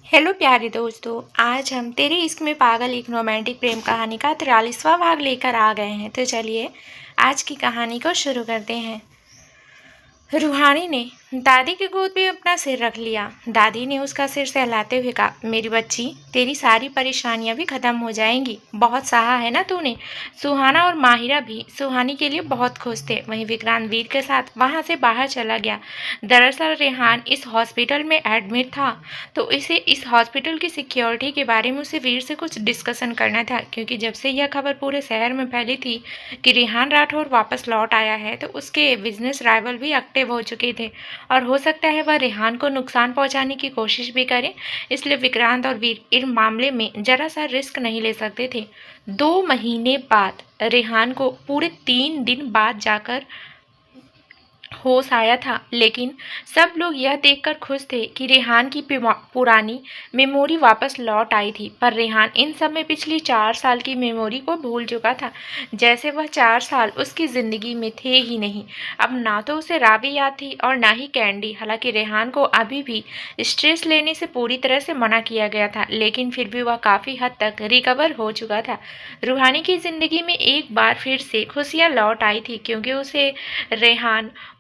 Hello प्यारे दोस्तों। आज हम तेरे इश्क में पागल एक रोमांटिक प्रेम कहानी का 43वां भाग लेकर आ गए हैं। तो चलिए आज की कहानी को शुरू करते हैं। रूहानी ने दादी की गोद में अपना सिर रख लिया। दादी ने उसका सिर सहलाते हुए कहा, मेरी बच्ची, तेरी सारी परेशानियां भी खत्म हो जाएंगी। बहुत सहा है ना तूने। सुहाना और माहिरा भी सुहानी के लिए बहुत खुश थे। वहीं विक्रांत वीर के साथ वहां से बाहर चला गया। दरअसल रेहान इस हॉस्पिटल में एडमिट था, तो इसे इस हॉस्पिटल की सिक्योरिटी के बारे में उसे वीर से कुछ डिस्कशन करना था, क्योंकि जब से यह खबर पूरे शहर में फैली थी कि रेहान राठौर वापस लौट आया है, तो उसके बिजनेस राइवल भी एक्टिव हो चुके थे और हो सकता है वह रेहान को नुकसान पहुंचाने की कोशिश भी करें। इसलिए विक्रांत और वीर इस मामले में जरा सा रिस्क नहीं ले सकते थे। 2 महीने बाद रेहान को पूरे 3 दिन बाद जाकर होश आया था, लेकिन सब लोग यह देखकर खुश थे कि रेहान की पुरानी मेमोरी वापस लौट आई थी। पर रेहान इन सब में पिछली 4 साल की मेमोरी को भूल चुका था, जैसे वह 4 साल उसकी जिंदगी में थे ही नहीं। अब ना तो उसे रावी याद थी और ना ही कैंडी। हालांकि रेहान को अभी भी स्ट्रेस लेने से पूरी तरह से मना किया गया था, लेकिन फिर भी वह काफी हद तक रिकवर हो चुका था। रूहानी की जिंदगी में एक बार फिर से खुशियां लौट आई थी, क्योंकि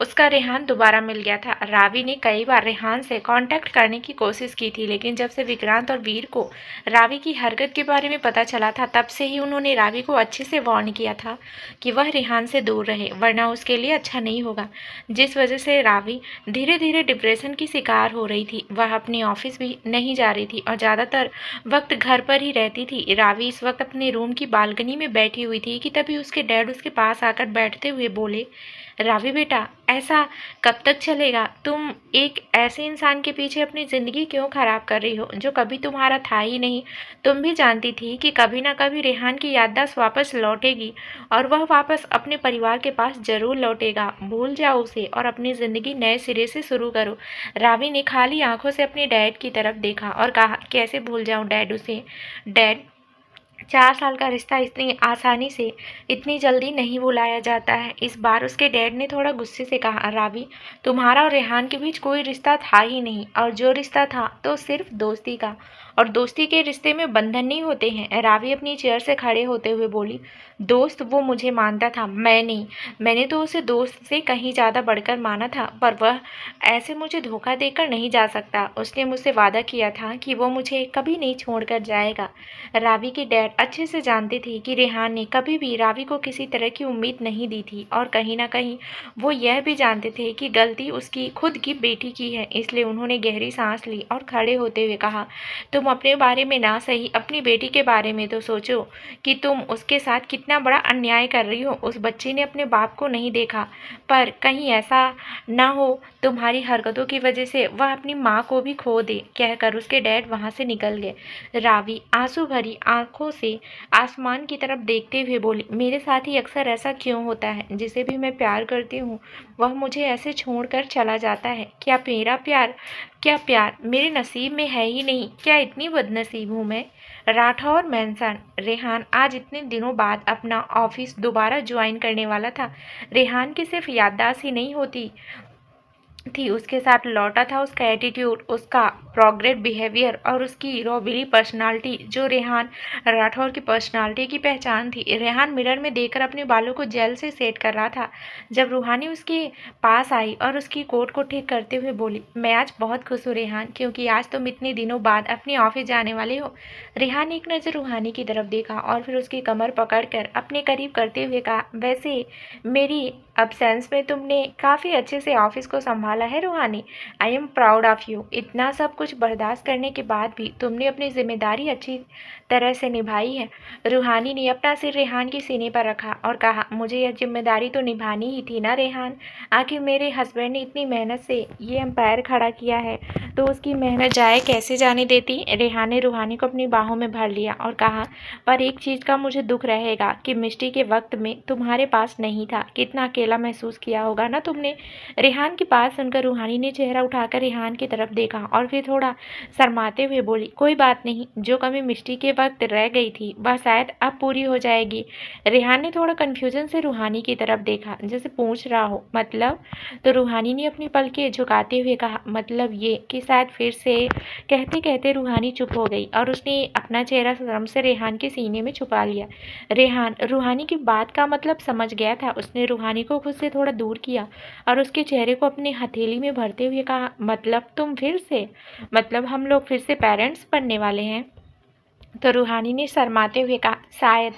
उसका रेहान दोबारा मिल गया था। रावी ने कई बार रेहान से कांटेक्ट करने की कोशिश की थी, लेकिन जब से विक्रांत और वीर को रावी की हरकत के बारे में पता चला था, तब से ही उन्होंने रावी को अच्छे से वार्न किया था कि वह रेहान से दूर रहे, वरना उसके लिए अच्छा नहीं होगा। जिस वजह से रावी धीरे धीरे डिप्रेशन की शिकार हो रही थी। वह अपने ऑफिस भी नहीं जा रही थी और ज़्यादातर वक्त घर पर ही रहती थी। रावी इस वक्त अपने रूम की बालकनी में बैठी हुई थी कि तभी उसके डैड उसके पास आकर बैठते हुए बोले, रावी बेटा, ऐसा कब तक चलेगा? तुम एक ऐसे इंसान के पीछे अपनी ज़िंदगी क्यों खराब कर रही हो जो कभी तुम्हारा था ही नहीं? तुम भी जानती थी कि कभी ना कभी रेहान की याददाश्त वापस लौटेगी और वह वापस अपने परिवार के पास ज़रूर लौटेगा। भूल जाओ उसे और अपनी ज़िंदगी नए सिरे से शुरू करो। रावी ने खाली आंखों से अपने डैड की तरफ देखा और कहा, कैसे भूल जाऊं डैड उसे? डैड, 4 साल का रिश्ता इतनी आसानी से इतनी जल्दी नहीं भुलाया जाता है। इस बार उसके डैड ने थोड़ा गुस्से से कहा, रावी, तुम्हारा और रेहान के बीच कोई रिश्ता था ही नहीं, और जो रिश्ता था तो सिर्फ दोस्ती का, और दोस्ती के रिश्ते में बंधन नहीं होते हैं। रावी अपनी चेयर से खड़े होते हुए बोली, दोस्त वो मुझे मानता था, मैं नहीं। मैंने तो उसे दोस्त से कहीं ज़्यादा बढ़कर माना था, पर वह ऐसे मुझे धोखा देकर नहीं जा सकता। उसने मुझसे वादा किया था कि वो मुझे कभी नहीं छोड़कर जाएगा। रावी के डैड अच्छे से जानते थे कि रेहान ने कभी भी रावी को किसी तरह की उम्मीद नहीं दी थी, और कहीं ना कहीं वो यह भी जानते थे कि गलती उसकी खुद की बेटी की है। इसलिए उन्होंने गहरी सांस ली और खड़े होते हुए कहा, तुम अपने बारे में ना सही अपनी बेटी के बारे में तो सोचो कि तुम उसके साथ कितना बड़ा अन्याय कर रही हो। उस बच्ची ने अपने बाप को नहीं देखा, पर कहीं ऐसा ना हो तुम्हारी हरकतों की वजह से वह अपनी माँ को भी खो दे। कहकर उसके डैड वहाँ से निकल गए। रावी आंसू भरी आंखों से आसमान की तरफ देखते हुए बोली, मेरे साथ ही अक्सर ऐसा क्यों होता है? जिसे भी मैं प्यार करती हूँ वह मुझे ऐसे छोड़कर चला जाता है। क्या प्यार मेरे नसीब में है ही नहीं? क्या इतनी बदनसीब हूँ मैं? राठौर मेंशन। रेहान आज इतने दिनों बाद अपना ऑफिस दोबारा ज्वाइन करने वाला था। रेहान की सिर्फ याददाश्त ही नहीं होती थी, उसके साथ लौटा था उसका एटीट्यूड, उसका प्रोग्रेसिव बिहेवियर और उसकी रॉबिली पर्सनालिटी, जो रेहान राठौर की पर्सनालिटी की पहचान थी। रेहान मिरर में देखकर अपने बालों को जेल से सेट कर रहा था जब रूहानी उसके पास आई और उसकी कोट को ठीक करते हुए बोली, मैं आज बहुत खुश हूँ रेहान, क्योंकि आज तुम इतने दिनों बाद अपने ऑफिस जाने वाले हो। रेहान एक नज़र रूहानी की तरफ देखा और फिर उसकी कमर पकड़कर अपने करीब करते हुए कहा, वैसे मेरी अब्सेंस में तुमने काफ़ी अच्छे से ऑफिस को संभाला है रूहानी। I am proud of you. इतना सब कुछ बर्दाश्त करने के बाद भी तुमने अपनी जिम्मेदारी अच्छी तरह से निभाई है। रूहानी ने अपना सिर रेहान के सीने पर रखा और कहा, मुझे यह जिम्मेदारी तो निभानी ही थी ना रेहान। आखिर मेरे हस्बैंड ने इतनी मेहनत से ये एम्पायर खड़ा किया है, तो उसकी मेहनत जाए कैसे जाने देती? रेहान ने रूहानी को अपनी बाहों में भर लिया और कहा, पर एक चीज़ का मुझे दुख रहेगा कि मिष्टी के वक्त में तुम्हारे पास नहीं था। कितना अकेला महसूस किया होगा ना तुमने? रेहान की बात सुन सुनकर रूहानी ने चेहरा उठाकर रेहान की तरफ देखा और फिर थोड़ा शर्माते हुए बोली, कोई बात नहीं, जो कमी मिष्टी के वक्त रह गई थी वह शायद अब पूरी हो जाएगी। रेहान ने थोड़ा कन्फ्यूजन से रूहानी की तरफ देखा, जैसे पूछ रहा हो मतलब। तो रूहानी ने अपनी पलकें झुकाते हुए कहा, मतलब ये कि शायद फिर से। कहते कहते रूहानी चुप हो गई और उसने अपना चेहरा शर्म से रेहान के सीने में छुपा लिया। रेहान रूहानी की बात का मतलब समझ गया था। उसने रूहानी को खुद से थोड़ा दूर किया और उसके चेहरे को अपनी हथेली में भरते हुए कहा, मतलब तुम फिर से, मतलब हम लोग फिर से पेरेंट्स बनने वाले हैं। तो रूहानी ने शर्माते हुए कहा, शायद,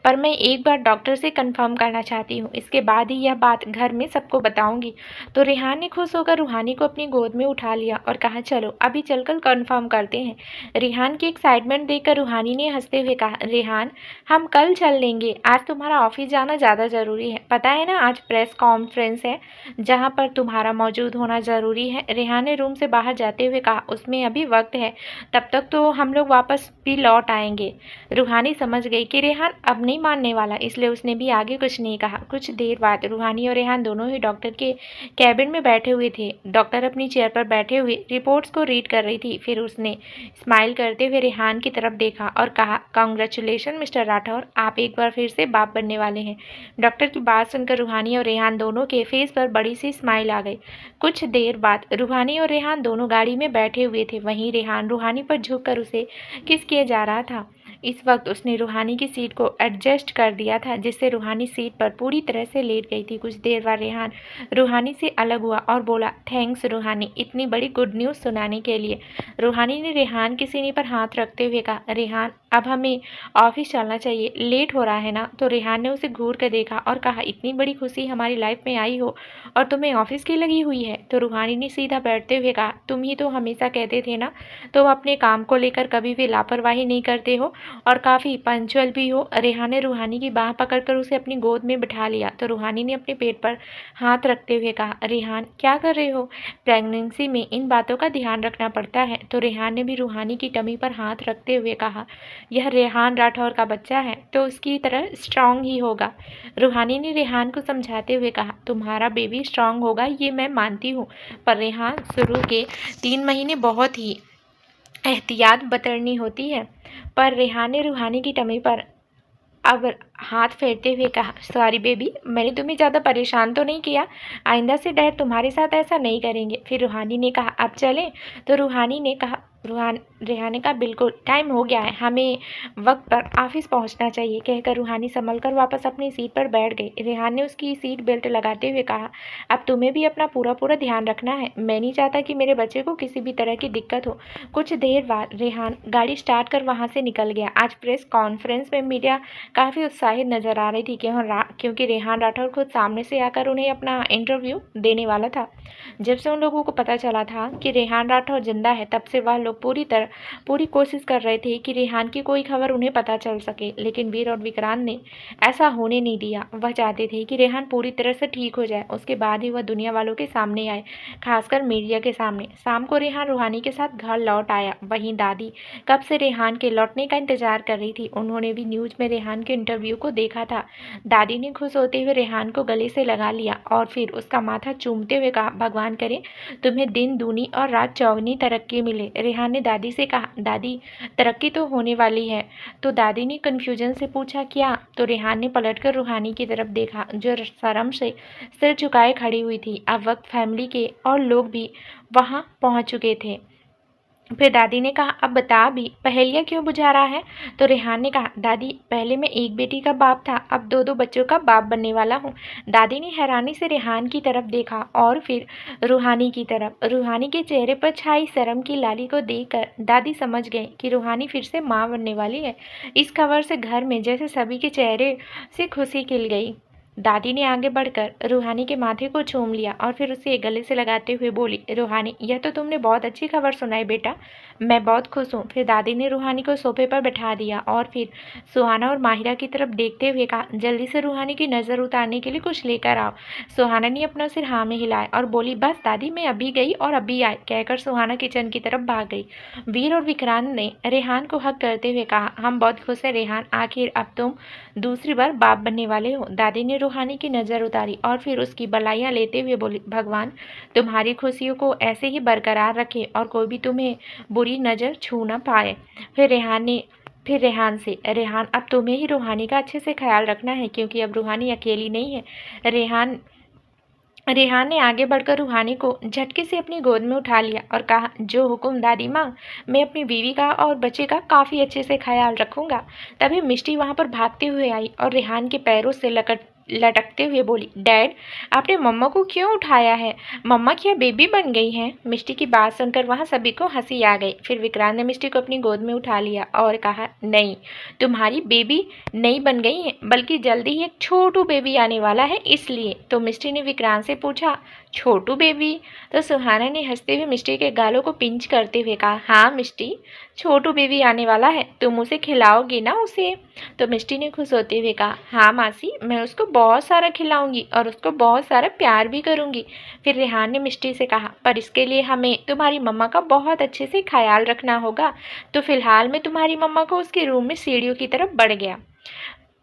पर मैं एक बार डॉक्टर से कंफर्म करना चाहती हूँ, इसके बाद ही यह बात घर में सबको बताऊंगी। तो रेहान ने खुश होकर रूहानी को अपनी गोद में उठा लिया और कहा, चलो अभी चलकर कंफर्म करते हैं। रेहान की एक्साइटमेंट देखकर रूहानी ने हंसते हुए कहा, रेहान हम कल चल लेंगे, आज तुम्हारा ऑफिस जाना ज़्यादा ज़रूरी है। पता है ना, आज प्रेस कॉन्फ्रेंस है जहाँ पर तुम्हारा मौजूद होना ज़रूरी है। रेहान ने रूम से बाहर जाते हुए कहा, उसमें अभी वक्त है, तब तक तो हम लोग वापस भी लौट आएंगे। रूहानी समझ गई कि रेहान अब नहीं मानने वाला, इसलिए उसने भी आगे कुछ नहीं कहा। कुछ देर बाद रूहानी और रेहान दोनों ही डॉक्टर के कैबिन में बैठे हुए थे। डॉक्टर अपनी चेयर पर बैठे हुए रिपोर्ट्स को रीड कर रही थी। फिर उसने स्माइल करते हुए रेहान की तरफ देखा और कहा, कांग्रेचुलेशन मिस्टर राठौर, आप एक बार फिर से बाप बनने वाले हैं। डॉक्टर की बात सुनकर रूहानी और रेहान दोनों के फेस पर बड़ी सी स्माइल आ गई। कुछ देर बाद रूहानी और रेहान दोनों गाड़ी में बैठे हुए थे। वहीं रेहान रूहानी पर झुककर उसे किस किए जा रहा था। इस वक्त उसने रूहानी की सीट को एडजस्ट कर दिया था, जिससे रूहानी सीट पर पूरी तरह से लेट गई थी। कुछ देर बाद रेहान रूहानी से अलग हुआ और बोला, थैंक्स रूहानी, इतनी बड़ी गुड न्यूज़ सुनाने के लिए। रूहानी ने रेहान के सीने पर हाथ रखते हुए कहा, रेहान अब हमें ऑफिस चलना चाहिए, लेट हो रहा है ना। तो रेहान ने उसे घूर कर देखा और कहा, इतनी बड़ी खुशी हमारी लाइफ में आई हो और तुम्हें ऑफिस की लगी हुई है। तो रूहानी ने सीधा बैठते हुए कहा, तुम ही तो हमेशा कहते थे ना, तुम अपने काम को लेकर कभी भी लापरवाही नहीं करते हो और काफ़ी पंचुअल भी हो। रेहान ने रूहानी की बाह पकड़कर उसे अपनी गोद में बिठा लिया। तो रूहानी ने अपने पेट पर हाथ रखते हुए कहा, रेहान क्या कर रहे हो, प्रेगनेंसी में इन बातों का ध्यान रखना पड़ता है। तो रेहान ने भी रूहानी की टमी पर हाथ रखते हुए कहा, यह रेहान राठौर का बच्चा है तो उसकी तरह स्ट्रांग ही होगा। रूहानी ने रेहान को समझाते हुए कहा, तुम्हारा बेबी स्ट्रांग होगा ये मैं मानती हूँ, पर रेहान शुरू के 3 महीने बहुत ही एहतियात बरतनी होती है। पर रेहान ने रूहानी की टमी पर अब हाथ फेरते हुए कहा, सॉरी बेबी, मैंने तुम्हें ज़्यादा परेशान तो नहीं किया, आइंदा से डैड तुम्हारे साथ ऐसा नहीं करेंगे। फिर रूहानी ने कहा, अब चलें। तो रेहान ने कहा, बिल्कुल, टाइम हो गया है, हमें वक्त पर ऑफिस पहुंचना चाहिए। कहकर रूहानी संभल कर वापस अपनी सीट पर बैठ गई। रेहान ने उसकी सीट बेल्ट लगाते हुए कहा, अब तुम्हें भी अपना पूरा पूरा ध्यान रखना है, मैं नहीं चाहता कि मेरे बच्चे को किसी भी तरह की दिक्कत हो। कुछ देर बाद रेहान गाड़ी स्टार्ट कर वहाँ से निकल गया। आज प्रेस कॉन्फ्रेंस में मीडिया काफ़ी उत्साहित नजर आ रही थी क्योंकि रेहान राठौर खुद सामने से आकर उन्हें अपना इंटरव्यू देने वाला था। जब से उन लोगों को पता चला था कि रेहान राठौर जिंदा है, तब से वह लोग पूरी कोशिश कर रहे थे कि रेहान की कोई खबर उन्हें पता चल सके, लेकिन वीर और विक्रांत ने ऐसा होने नहीं दिया। वह चाहते थे कि रेहान पूरी तरह से ठीक हो जाए, उसके बाद ही वह दुनिया वालों के सामने आए, खासकर मीडिया के सामने। शाम को रेहान रूहानी के साथ घर लौट आया। वहीं दादी कब से रेहान के लौटने का इंतजार कर रही थी। उन्होंने भी न्यूज में रेहान के इंटरव्यू को देखा था। दादी ने खुश होते हुए रेहान को गले से लगा लिया और फिर उसका माथा चूमते हुए कहा, भगवान करे तुम्हें दिन दूनी और रात चौगनी तरक्की मिले। रेहान ने दादी से कहा, दादी तरक्की तो होने वाली है। तो दादी ने कन्फ्यूजन से पूछा, क्या? तो रेहान ने पलटकर रूहानी की तरफ देखा, जो शर्म से सिर झुकाए खड़ी हुई थी। अब वक्त फैमिली के और लोग भी वहां पहुंच चुके थे। फिर दादी ने कहा, अब बता भी, पहेलियाँ क्यों बुझा रहा है? तो रेहान ने कहा, दादी पहले मैं एक बेटी का बाप था, अब दो बच्चों का बाप बनने वाला हूँ। दादी ने हैरानी से रेहान की तरफ देखा और फिर रूहानी की तरफ। रूहानी के चेहरे पर छाई शर्म की लाली को देखकर दादी समझ गई कि रूहानी फिर से माँ बनने वाली है। इस खबर से घर में जैसे सभी के चेहरे से खुशी खिल गई। दादी ने आगे बढ़कर रूहानी के माथे को चूम लिया और फिर उसे गले से लगाते हुए बोली, रूहानी यह तो तुमने बहुत अच्छी खबर सुनाई बेटा, मैं बहुत खुश हूँ। फिर दादी ने रूहानी को सोफे पर बैठा दिया और फिर सुहाना और माहिरा की तरफ देखते हुए कहा, जल्दी से रूहानी की नज़र उतारने के लिए कुछ लेकर आओ। सुहाना ने अपना सिर हाँ में हिलाया और बोली, बस दादी मैं अभी गई और अभी आई। कहकर सुहाना किचन की तरफ भाग गई। वीर और विक्रांत ने रेहान को हक करते हुए कहा, हम बहुत खुश हैं रेहान, आखिर अब तुम दूसरी बार बाप बनने वाले हो। दादी ने रूहानी की नज़र उतारी और फिर उसकी बलाइयाँ लेते हुए बोली, भगवान तुम्हारी खुशियों को ऐसे ही बरकरार रखे और कोई भी तुम्हें बुरी नज़र छू ना पाए। फिर रेहान से, रेहान अब तुम्हें ही रूहानी का अच्छे से ख्याल रखना है क्योंकि अब रूहानी अकेली नहीं है। रेहान ने आगे बढ़कर रूहानी को झटके से अपनी गोद में उठा लिया और कहा, जो हुक्म दादी माँ, मैं अपनी बीवी का और बच्चे का काफ़ी अच्छे से ख्याल रखूंगा। तभी मिष्टी वहाँ पर भागते हुए आई और रेहान के पैरों से लटकते हुए बोली, डैड आपने मम्मा को क्यों उठाया है? मम्मा क्या बेबी बन गई हैं? मिष्टी की बात सुनकर वहाँ सभी को हंसी आ गई। फिर विक्रांत ने मिष्टी को अपनी गोद में उठा लिया और कहा, नहीं, तुम्हारी बेबी नहीं बन गई है, बल्कि जल्दी ही एक छोटू बेबी आने वाला है इसलिए। तो मिष्टी ने विक्रांत से पूछा, छोटू बेबी? तो सुहाना ने हंसते हुए मिष्टी के गालों को पिंच करते हुए कहा, हाँ मिष्टी, छोटू बेबी आने वाला है, तुम उसे खिलाओगी ना उसे? तो मिष्टी ने खुश होते हुए कहा, हाँ मासी, मैं उसको बहुत सारा खिलाऊंगी और उसको बहुत सारा प्यार भी करूंगी। फिर रेहान ने मिष्टी से कहा, पर इसके लिए हमें तुम्हारी मम्मा का बहुत अच्छे से ख्याल रखना होगा। तो फिलहाल मैं तुम्हारी मम्मा को उसके रूम में सीढ़ियों की तरफ बढ़ गया।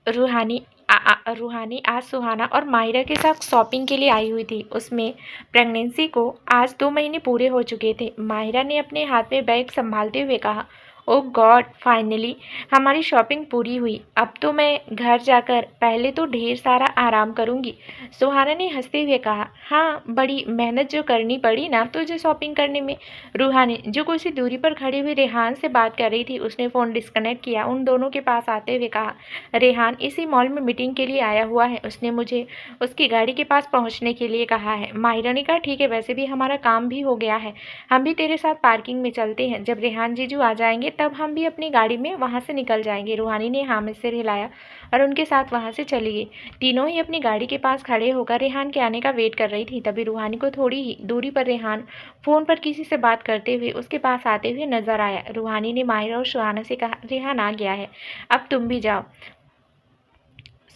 रूहानी आज सुहाना और माहिरा के साथ शॉपिंग के लिए आई हुई थी। उसमें प्रेगनेंसी को आज 2 महीने पूरे हो चुके थे। माहिरा ने अपने हाथ में बैग संभालते हुए कहा, ओह गॉड, फाइनली हमारी शॉपिंग पूरी हुई। अब तो मैं घर जाकर पहले तो ढेर सारा आराम करूंगी। सुहाना ने हंसते हुए कहा, हाँ, बड़ी मेहनत जो करनी पड़ी ना तुझे शॉपिंग करने में। रूहानी, जो कुछ ही दूरी पर खड़ी हुई रेहान से बात कर रही थी, उसने फ़ोन डिस्कनेक्ट किया। उन दोनों के पास आते हुए कहा, रेहान इसी मॉल में मीटिंग के लिए आया हुआ है, उसने मुझे उसकी गाड़ी के पास पहुंचने के लिए कहा है। माहिरा ने कहा, ठीक है, वैसे भी हमारा काम भी हो गया है, हम भी तेरे साथ पार्किंग में चलते हैं। जब रेहान जीजू आ जाएंगे तब हम भी अपनी गाड़ी में वहाँ से निकल जाएंगे। रूहानी ने हाँ में सिर हिलाया और उनके साथ वहाँ से चली गई। तीनों ही अपनी गाड़ी के पास खड़े होकर रेहान के आने का वेट कर रही थी। तभी रूहानी को थोड़ी ही दूरी पर रेहान फ़ोन पर किसी से बात करते हुए उसके पास आते हुए नजर आया। रूहानी ने माहिरा और सुहाना से कहा, रेहान आ गया है, अब तुम भी जाओ।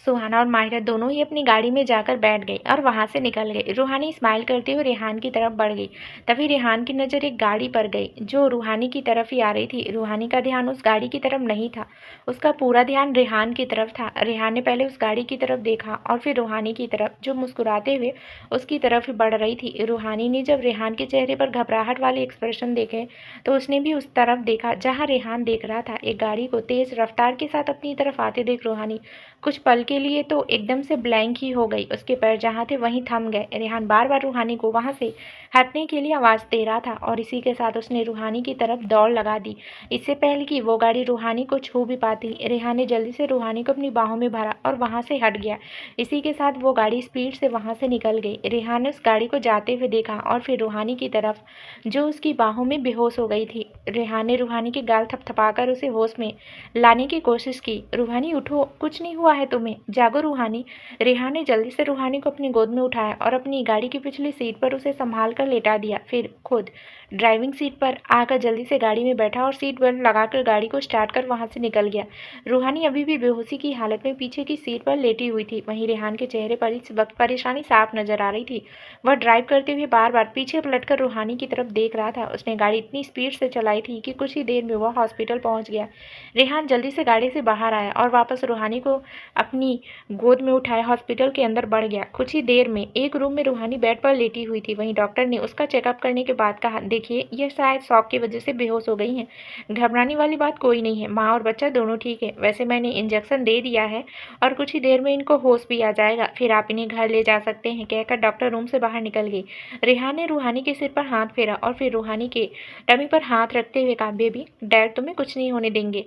सुहाना और माहिरा दोनों ही अपनी गाड़ी में जाकर बैठ गई और वहां से निकल गई। रूहानी स्माइल करते हुए रेहान की तरफ बढ़ गई। तभी रेहान की नज़र एक गाड़ी पर गई जो रूहानी की तरफ ही आ रही थी। रूहानी का ध्यान उस गाड़ी की तरफ नहीं था, उसका पूरा ध्यान रेहान की तरफ था। रेहान ने पहले उस गाड़ी की तरफ देखा और फिर रूहानी की तरफ, जो मुस्कुराते हुए उसकी तरफ ही बढ़ रही थी। रूहानी ने जब रेहान के चेहरे पर घबराहट वाले एक्सप्रेशन देखे तो उसने भी उस तरफ देखा जहाँ रेहान देख रहा था। एक गाड़ी को तेज रफ्तार के साथ अपनी तरफ आते देख रूहानी कुछ पल के लिए तो एकदम से ब्लैंक ही हो गई। उसके पैर जहाँ थे वहीं थम गए। रेहान बार बार रूहानी को वहाँ से हटने के लिए आवाज़ दे रहा था और इसी के साथ उसने रूहानी की तरफ दौड़ लगा दी, इससे पहले कि वो गाड़ी रूहानी को छू भी पाती। रेहान ने जल्दी से रूहानी को अपनी बाहों में भरा और वहाँ से हट गया। इसी के साथ वो गाड़ी स्पीड से वहाँ से निकल गई। रेहान ने उस गाड़ी को जाते हुए देखा और फिर रूहानी की तरफ, जो उसकी बाहों में बेहोश हो गई थी। रेहान ने रूहानी के गाल थपथपाकर उसे होश में लाने की कोशिश की। रूहानी उठो, कुछ नहीं हुआ है तुम्हें, जागो रूहानी। रेहान ने जल्दी से रूहानी को अपनी गोद में उठाया और अपनी गाड़ी की पिछली सीट पर उसे संभाल कर लेटा दिया। फिर खुद ड्राइविंग सीट पर आकर जल्दी से गाड़ी में बैठा और सीट बेल्ट लगाकर गाड़ी को स्टार्ट कर वहां से निकल गया। रूहानी अभी भी बेहोशी की हालत में पीछे की सीट पर लेटी हुई थी। वहीं रेहान के चेहरे पर इस वक्त परेशानी साफ नजर आ रही थी। वह ड्राइव करते हुए बार बार पीछे पलटकर रूहानी की तरफ देख रहा था। उसने गाड़ी इतनी स्पीड से चलाई थी कि कुछ ही देर में वह हॉस्पिटल पहुंच गया। रेहान जल्दी से गाड़ी से बाहर आया और वापस रूहानी को अपनी गोद में उठाए हॉस्पिटल के अंदर बढ़ गया। कुछ ही देर में एक रूम में रूहानी बेड पर लेटी हुई थी। वहीं डॉक्टर ने उसका चेकअप करने के बाद कहा, देखिए, यह शायद शॉक की वजह से बेहोश हो गई हैं। घबराने वाली बात कोई नहीं है, माँ और बच्चा दोनों ठीक है। वैसे मैंने इंजेक्शन दे दिया है और कुछ ही देर में इनको होश भी आ जाएगा, फिर आप इन्हें घर ले जा सकते हैं, कहकर डॉक्टर रूम से बाहर निकल गई। रेहान ने रूहानी के सिर पर हाथ फेरा और फिर रूहानी के टमी पर हाथ रखते हुए कहा, बेबी, डैड तुम्हें कुछ नहीं होने देंगे,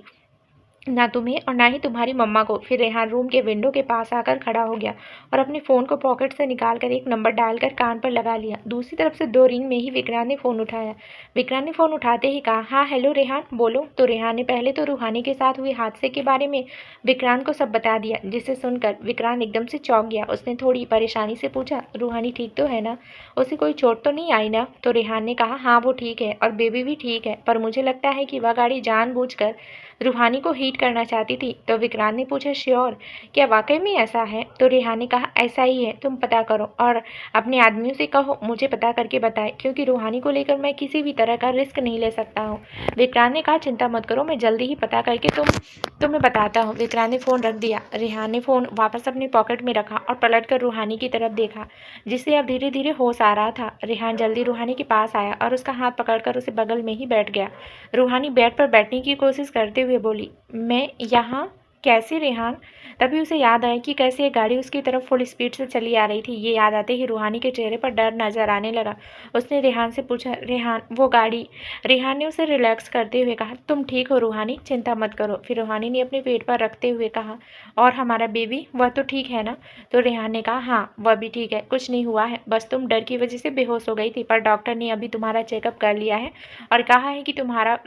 ना तुम्हें और ना ही तुम्हारी मम्मा को। फिर रेहान रूम के विंडो के पास आकर खड़ा हो गया और अपने फ़ोन को पॉकेट से निकालकर एक नंबर डायल कर कान पर लगा लिया। दूसरी तरफ से 2 रिंग में ही विक्रांत ने फ़ोन उठाया। विक्रांत ने फ़ोन उठाते ही कहा, हाँ हेलो रेहान, बोलो। तो रेहान ने पहले तो रूहानी के साथ हुए हादसे के बारे में विक्रांत को सब बता दिया, जिसे सुनकर विक्रांत एकदम से चौंक गया। उसने थोड़ी परेशानी से पूछा, रूहानी ठीक तो है ना, उसे कोई चोट तो नहीं आई ना? तो रेहान ने कहा, हाँ वो ठीक है और बेबी भी ठीक है, पर मुझे लगता है कि वह गाड़ी जानबूझकर रूहानी को हिट करना चाहती थी। तो विक्रांत ने पूछा, श्योर, क्या वाकई में ऐसा है? तो रेहान ने कहा, ऐसा ही है, तुम पता करो और अपने आदमियों से कहो मुझे पता करके बताए, क्योंकि रूहानी को लेकर मैं किसी भी तरह का रिस्क नहीं ले सकता हूँ। विक्रांत ने कहा, चिंता मत करो, मैं जल्दी ही पता करके तुम्हें बताता हूँ। विक्रांत ने फ़ोन रख दिया। रेहान ने फ़ोन वापस अपने पॉकेट में रखा और पलट कर रूहानी की तरफ देखा, जिससे अब धीरे धीरे होश आ रहा था। रेहान जल्दी रूहानी के पास आया और उसका हाथ पकड़कर उसे बगल में ही बैठ गया। रूहानी बेड पर बैठने की कोशिश करते हुए बोली, मैं यहाँ कैसे रेहान? तभी उसे याद आया कि कैसे एक गाड़ी उसकी तरफ फुल स्पीड से चली आ रही थी। ये याद आते ही रूहानी के चेहरे पर डर नजर आने लगा। उसने रेहान से पूछा, रेहान वो गाड़ी? रेहान ने उसे रिलैक्स करते हुए कहा, तुम ठीक हो रूहानी, चिंता मत करो। फिर रूहानी ने अपने पेट पर रखते हुए कहा, और हमारा बेबी, वह तो ठीक है ना? तो रेहान ने कहा, हाँ वह भी ठीक है, कुछ नहीं हुआ है, बस तुम डर की वजह से बेहोश हो गई थी, पर डॉक्टर ने अभी तुम्हारा चेकअप कर लिया है और कहा है कि तुम्हारा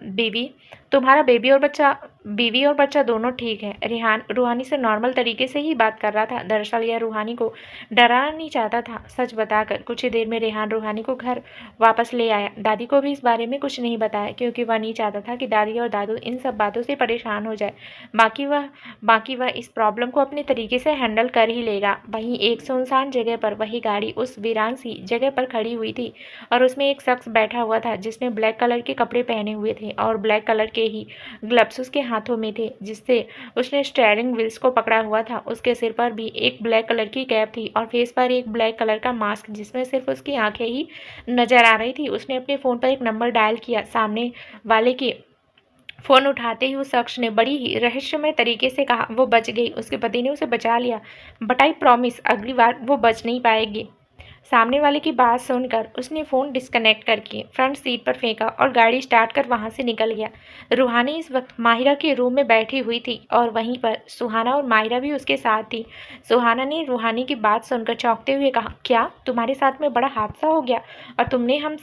बीवी और बच्चा दोनों ठीक है। रेहान रूहानी से नॉर्मल तरीके से ही बात कर रहा था। दरअसल यह रूहानी को डराना नहीं चाहता था। सच बताकर कुछ ही देर में रेहान रूहानी को घर वापस ले आया। दादी को भी इस बारे में कुछ नहीं बताया, क्योंकि वह नहीं चाहता था कि दादी और दादू इन सब बातों से परेशान हो जाए। बाकी वह इस प्रॉब्लम को अपने तरीके से हैंडल कर ही लेगा। वहीं एक सुनसान जगह पर वही गाड़ी उस वीरान सी जगह पर खड़ी हुई थी और उसमें एक शख्स बैठा हुआ था, जिसने ब्लैक कलर के कपड़े पहने हुए थे और ब्लैक कलर के ही ग्लव्स उसके हाथों में थे, जिससे उसने स्टीयरिंग व्हील्स को पकड़ा हुआ था। उसके सिर पर भी एक ब्लैक कलर की कैप थी और फेस पर एक ब्लैक कलर का मास्क, जिसमें सिर्फ उसकी आंखें ही नजर आ रही थी। उसने अपने फ़ोन पर एक नंबर डायल किया। सामने वाले के फ़ोन उठाते ही उस शख्स ने बड़ी ही रहस्यमय तरीके से कहा, वो बच गई, उसके पति ने उसे बचा लिया, बट आई प्रॉमिस अगली बार वो बच नहीं पाएगी। सामने वाले की बात सुनकर उसने फ़ोन डिस्कनेक्ट करके फ्रंट सीट पर फेंका और गाड़ी स्टार्ट कर वहां से निकल गया। रूहानी इस वक्त माहिरा के रूम में बैठी हुई थी और वहीं पर सुहाना और माहिरा भी उसके साथ थी। सुहाना ने रूहानी की बात सुनकर चौंकते हुए कहा, क्या तुम्हारे साथ में बड़ा हादसा हो गया और तुमने हम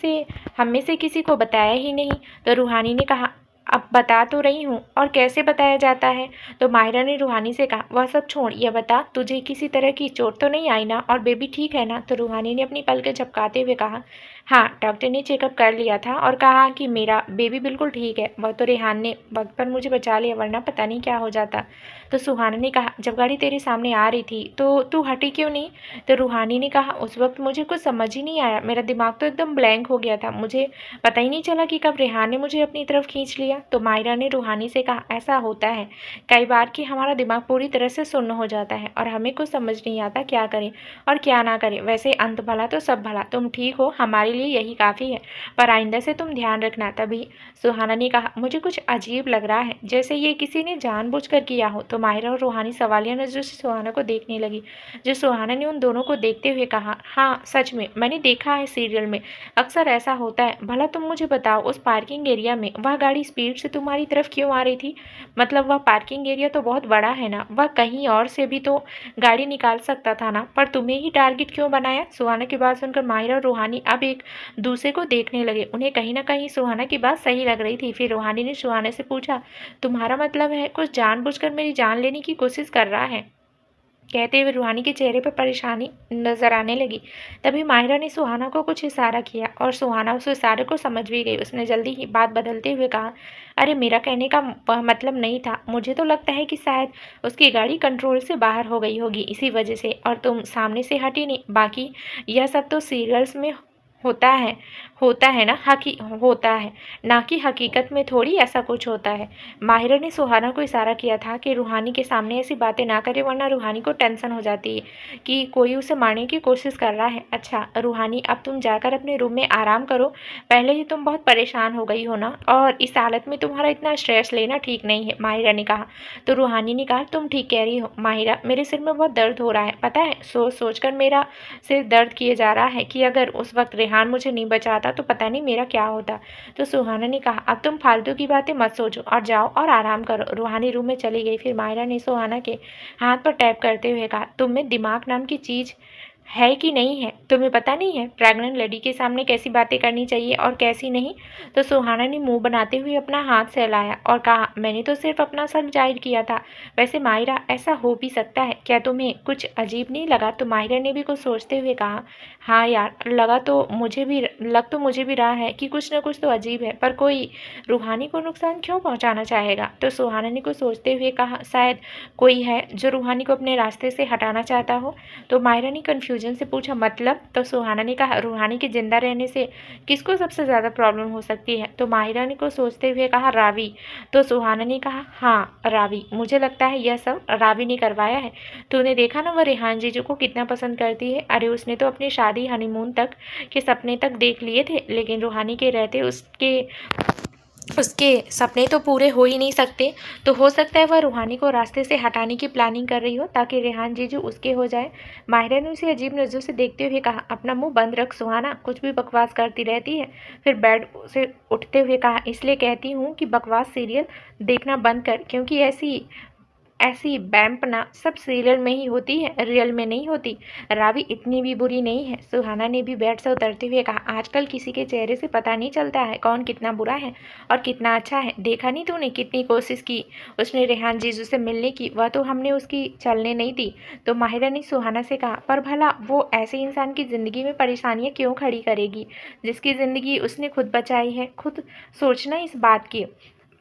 में से किसी को बताया ही नहीं? तो रूहानी ने कहा, अब बता तो रही हूँ, और कैसे बताया जाता है? तो माहिरा ने रूहानी से कहा, वह सब छोड़, यह बता तुझे किसी तरह की चोट तो नहीं आई ना, और बेबी ठीक है ना? तो रूहानी ने अपनी पलकें झपकाते हुए कहा, हाँ डॉक्टर ने चेकअप कर लिया था और कहा कि मेरा बेबी बिल्कुल ठीक है। वह तो रेहान ने वक्त पर मुझे बचा लिया, वरना पता नहीं क्या हो जाता। तो सुहाना ने कहा, जब गाड़ी तेरे सामने आ रही थी तो तू हटी क्यों नहीं? तो रूहानी ने कहा, उस वक्त मुझे कुछ समझ ही नहीं आया, मेरा दिमाग तो एकदम ब्लैंक हो गया था, मुझे पता ही नहीं चला कि कब रेहान ने मुझे अपनी तरफ खींच लिया। तो माहिरा ने रूहानी से कहा, ऐसा होता है कई बार कि हमारा दिमाग पूरी तरह से सुन्न हो जाता है और हमें कुछ समझ नहीं आता क्या करें और क्या ना करें। वैसे अंत भला तो सब भला, तुम ठीक हो, हमारे लिए यही काफ़ी है, पर आइंदा से तुम ध्यान रखना। तभी सुहाना ने कहा, मुझे कुछ अजीब लग रहा है, जैसे ये किसी ने जानबूझकर किया हो। तो माहिरा और रूहानी सवालिया नजरों से सुहाना को देखने लगी। जो सुहाना ने उन दोनों को देखते हुए कहा, हाँ सच में, मैंने देखा है सीरियल में, अक्सर ऐसा होता है। भला तुम मुझे बताओ, उस पार्किंग एरिया में वह गाड़ी स्पीड से तुम्हारी तरफ क्यों आ रही थी? मतलब वह पार्किंग एरिया तो बहुत बड़ा है ना, वह कहीं और से भी तो गाड़ी निकाल सकता था ना, पर तुम्हें ही टारगेट क्यों बनाया? सुहाना की बात सुनकर माहिरा और रूहानी अब एक दूसरे को देखने लगे। उन्हें कहीं ना कहीं सुहाना की बात सही लग रही थी। फिर रूहानी ने सुहाना से पूछा, तुम्हारा मतलब है कुछ जानबूझकर मेरी जान लेने की कोशिश कर रहा है? कहते हुए रूहानी के चेहरे पर परेशानी नजर आने लगी। तभी माहिरा ने सुहाना को कुछ इशारा किया और सुहाना उस इशारे को समझ भी गई। उसने जल्दी ही बात बदलते हुए कहा, अरे मेरा कहने का मतलब नहीं था, मुझे तो लगता है कि शायद उसकी गाड़ी कंट्रोल से बाहर हो गई होगी इसी वजह से, और तुम सामने से हटी नहीं। बाकी यह सब तो सीरियल्स में होता है ना, होता है ना कि हकीकत में थोड़ी ऐसा कुछ होता है। माहिरा ने सुहाना को इशारा किया था कि रूहानी के सामने ऐसी बातें ना करे, वरना रूहानी को टेंशन हो जाती है कि कोई उसे मारने की कोशिश कर रहा है। अच्छा रूहानी, अब तुम जाकर अपने रूम में आराम करो, पहले ही तुम बहुत परेशान हो गई हो ना, और इस हालत में तुम्हारा इतना स्ट्रेस लेना ठीक नहीं है, माहिरा ने कहा। तो रूहानी ने कहा, तुम ठीक कह रही हो माहिरा, मेरे सिर में बहुत दर्द हो रहा है, पता है, सोच सोच कर मेरा सिर दर्द किए जा रहा है कि अगर उस वक्त रेहान मुझे नहीं बचाता तो पता नहीं मेरा क्या होता। तो सुहाना ने कहा, अब तुम फालतू की बातें मत सोचो और जाओ और आराम करो। रूहानी रूम में चली गई। फिर माहिरा ने सुहाना के हाथ पर टैप करते हुए कहा, तुम में दिमाग नाम की चीज़ है कि नहीं है, तुम्हें पता नहीं है प्रेग्नेंट लेडी के सामने कैसी बातें करनी चाहिए और कैसी नहीं। तो सुहाना ने मुंह बनाते हुए अपना हाथ सहलाया और कहा, मैंने तो सिर्फ अपना शक जाहिर किया था। वैसे माहिरा, ऐसा हो भी सकता है, क्या तुम्हें कुछ अजीब नहीं लगा? तो माहिरा ने भी कुछ सोचते हुए कहा, हाँ यार, लग तो मुझे भी रहा है कि कुछ न कुछ तो अजीब है, पर कोई रूहानी को नुकसान क्यों पहुंचाना चाहेगा? तो सुहाना ने कुछ सोचते हुए कहा, शायद कोई है जो रूहानी को अपने रास्ते से हटाना चाहता हो। तो माहिरा ने कन्फ्यूजन से पूछा, मतलब? तो सुहाना ने कहा, रूहानी के जिंदा रहने से किसको सबसे ज़्यादा प्रॉब्लम हो सकती है? तो माहिरा ने को सोचते हुए कहा, रावी। तो सुहाना ने कहा, हाँ रावी, मुझे लगता है यह सब रावी ने करवाया है। तूने देखा ना वह रेहान जीजू को कितना पसंद करती है। अरे उसने तो अपनी शादी हनीमून तक के सपने तक देख लिए थे, लेकिन रूहानी के रहते उसके सपने तो पूरे हो ही नहीं सकते। तो हो सकता है वह रूहानी को रास्ते से हटाने की प्लानिंग कर रही हो ताकि रेहान जीजू उसके हो जाए। माहिरा ने उसे अजीब नज़रों से देखते हुए कहा, अपना मुंह बंद रख सुहाना, कुछ भी बकवास करती रहती है। फिर बेड से उठते हुए कहा, इसलिए कहती हूँ कि बकवास सीरियल देखना बंद कर, क्योंकि ऐसी ऐसी बैंपना सब सीरियल में ही होती है, रियल में नहीं होती। रावी इतनी भी बुरी नहीं है। सुहाना ने भी बेड से उतरते हुए कहा, आजकल किसी के चेहरे से पता नहीं चलता है कौन कितना बुरा है और कितना अच्छा है। देखा नहीं तूने कितनी कोशिश की उसने रेहान जीजू से मिलने की, वह तो हमने उसकी चलने नहीं दी। तो माहिरा ने सुहाना से कहा, पर भला वो ऐसे इंसान की ज़िंदगी में परेशानियाँ क्यों खड़ी करेगी जिसकी ज़िंदगी उसने खुद बचाई है? खुद सोचना इस बात की।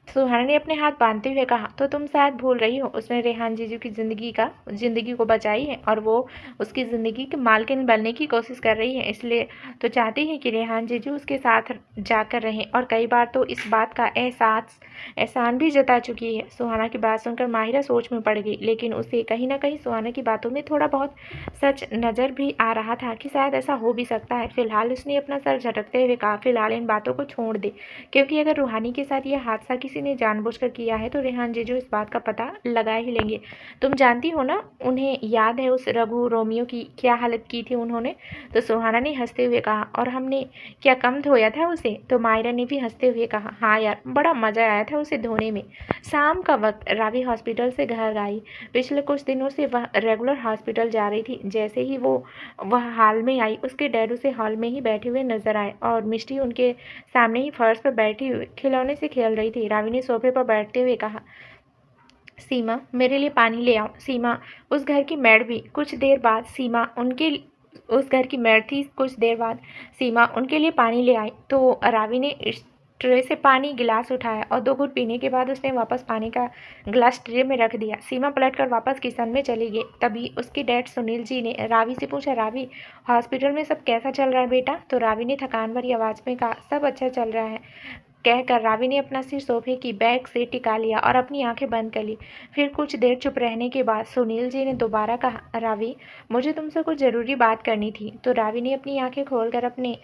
सुहाना ने अपने हाथ बांधते हुए कहा, तो तुम शायद भूल रही हो, उसने रेहान जीजू की ज़िंदगी को बचाई है और वो उसकी ज़िंदगी की मालकिन बनने की कोशिश कर रही है, इसलिए तो चाहती है कि रेहान जीजू उसके साथ जाकर रहें। और कई बार तो इस बात का एहसान भी जता चुकी है। सुहाना की बात सुनकर माहिरा सोच में पड़ गई, लेकिन उसे कहीं ना कहीं सुहाना की बातों में थोड़ा बहुत सच नज़र भी आ रहा था कि शायद ऐसा हो भी सकता है। फिलहाल उसने अपना सर झटकते हुए कहा, फिलहाल इन बातों को छोड़ दे, क्योंकि अगर रूहानी के साथ यह हादसा किसी ने जानबूझकर किया है तो रेहान जीजू इस बात का पता लगा ही लेंगे। तुम जानती हो ना, उन्हें याद है उस रघु रोमियो की क्या हालत की थी उन्होंने? तो सुहाना ने हंसते हुए कहा, और हमने क्या कम धोया था उसे? तो मायरा ने भी हंसते हुए कहा, हाँ यार, बड़ा मज़ा आया था उसे धोने में। शाम का वक्त रावी हॉस्पिटल से घर आई। पिछले कुछ दिनों से वह रेगुलर हॉस्पिटल जा रही थी। जैसे ही वह हॉल में आई, उसके डैड उसे हॉल में ही बैठे हुए नजर आए और मिष्टी उनके सामने ही फर्श पर बैठी हुई खिलौने से खेल रही थी। रावी ने सोफे पर बैठते हुए कहा, सीमा, मेरे लिए पानी ले आओ। सीमा उस घर की मेड भी कुछ देर बाद सीमा उनके उस घर की मेड थी। कुछ देर बाद सीमा उनके लिए पानी ले आई। तो रावी ने ट्रे से पानी गिलास उठाया और 2 घूंट पीने के बाद उसने वापस पानी का गिलास ट्रे में रख दिया। सीमा पलटकर वापस किचन में चली गई। तभी उसके डैड सुनील जी ने रावी से पूछा, रावी, हॉस्पिटल में सब कैसा चल रहा है बेटा? तो रावी ने थकान भरी आवाज़ में कहा, सब अच्छा चल रहा है, कहकर रावी ने अपना सिर सोफे की बैक से टिका लिया और अपनी आंखें बंद कर ली। फिर कुछ देर चुप रहने के बाद सुनील जी ने दोबारा कहा, रावी, मुझे तुमसे कुछ ज़रूरी बात करनी थी। तो रावी ने अपनी आंखें खोलकर अपने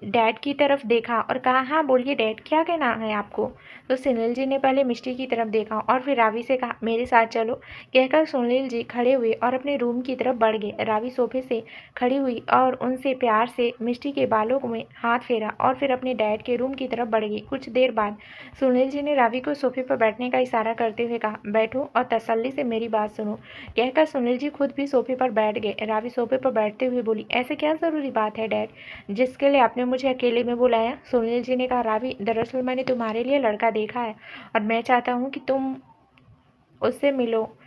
डैड की तरफ देखा और कहा, हाँ बोलिए डैड, क्या कहना है आपको? तो सुनील जी ने पहले मिष्टी की तरफ देखा और फिर रावी से कहा, मेरे साथ चलो, कहकर सुनील जी खड़े हुए और अपने रूम की तरफ बढ़ गए। रावी सोफे से खड़ी हुई और उनसे प्यार से मिष्टी के बालों में हाथ फेरा और फिर अपने डैड के रूम की तरफ बढ़ गई। कुछ देर बाद सुनील जी ने रावी को सोफे पर बैठने का इशारा करते हुए कहा, बैठो और तसल्ली से मेरी बात सुनो, कहकर सुनील जी खुद भी सोफे पर बैठ गए। रावी सोफे पर बैठते हुए बोली, ऐसे क्या ज़रूरी बात है डैड जिसके लिए आपने मुझे अकेले में बुलाया? सुनील जी ने कहा, रावी, दरअसल मैंने तुम्हारे लिए लड़का देखा है और मैं चाहता हूँ कि तुम उससे मिलो।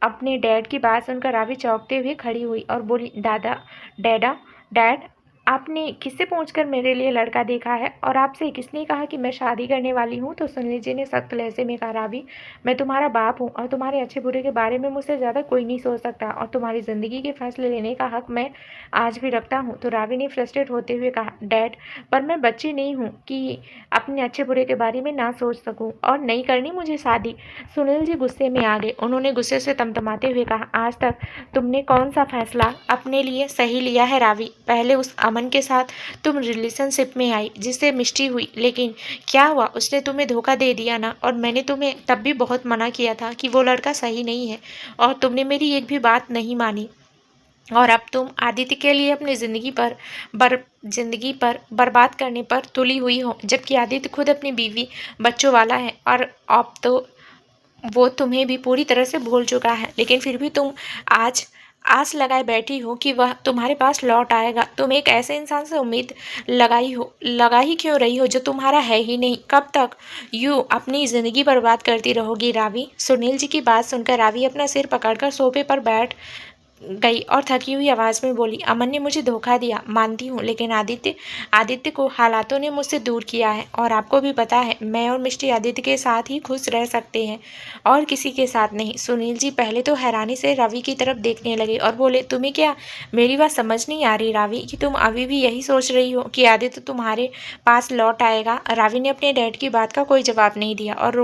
अपने डैड की बात सुनकर रावी चौंकते हुए खड़ी हुई और बोली, डैड, आपने किससे पूछकर मेरे लिए लड़का देखा है और आपसे किसने कहा कि मैं शादी करने वाली हूँ? तो सुनील जी ने सख्त लहजे में कहा, रावी, मैं तुम्हारा बाप हूँ और तुम्हारे अच्छे बुरे के बारे में मुझसे ज़्यादा कोई नहीं सोच सकता और तुम्हारी ज़िंदगी के फैसले लेने का हक मैं आज भी रखता हूँ। तो रावी ने फ्रस्ट्रेट होते हुए कहा, डैड, पर मैं बच्ची नहीं हूँ कि अपने अच्छे बुरे के बारे में ना सोच सकूँ और नहीं करनी मुझे शादी। सुनील जी गुस्से में आ गए। उन्होंने गुस्से से तमतमाते हुए कहा, आज तक तुमने कौन सा फैसला अपने लिए सही लिया है रावी? पहले उस अमन के साथ तुम रिलेशनशिप में आई जिससे मिष्टी हुई, लेकिन क्या हुआ, उसने तुम्हें धोखा दे दिया ना। और मैंने तुम्हें तब भी बहुत मना किया था कि वो लड़का सही नहीं है और तुमने मेरी एक भी बात नहीं मानी। और अब तुम आदित्य के लिए अपनी ज़िंदगी पर बर्बाद करने पर तुली हुई हो, जबकि आदित्य खुद अपनी बीवी बच्चों वाला है और अब तो वो तुम्हें भी पूरी तरह से भूल चुका है। लेकिन फिर भी तुम आज आस लगाए बैठी हो कि वह तुम्हारे पास लौट आएगा। तुम एक ऐसे इंसान से उम्मीद लगा ही क्यों रही हो जो तुम्हारा है ही नहीं? कब तक यूं अपनी ज़िंदगी बर्बाद करती रहोगी रावी? सुनील जी की बात सुनकर रावी अपना सिर पकड़कर सोफे पर बैठ गई और थकी हुई आवाज़ में बोली, अमन ने मुझे धोखा दिया, मानती हूँ, लेकिन आदित्य आदित्य को हालातों ने मुझसे दूर किया है और आपको भी पता है मैं और मिस्टी आदित्य के साथ ही खुश रह सकते हैं और किसी के साथ नहीं। सुनील जी पहले तो हैरानी से रावी की तरफ देखने लगे और बोले, तुम्हें क्या मेरी बात समझ नहीं आ रही रावी कि तुम अभी भी यही सोच रही हो कि आदित्य तुम्हारे पास लौट आएगा? रावी ने अपने डैड की बात का कोई जवाब नहीं दिया और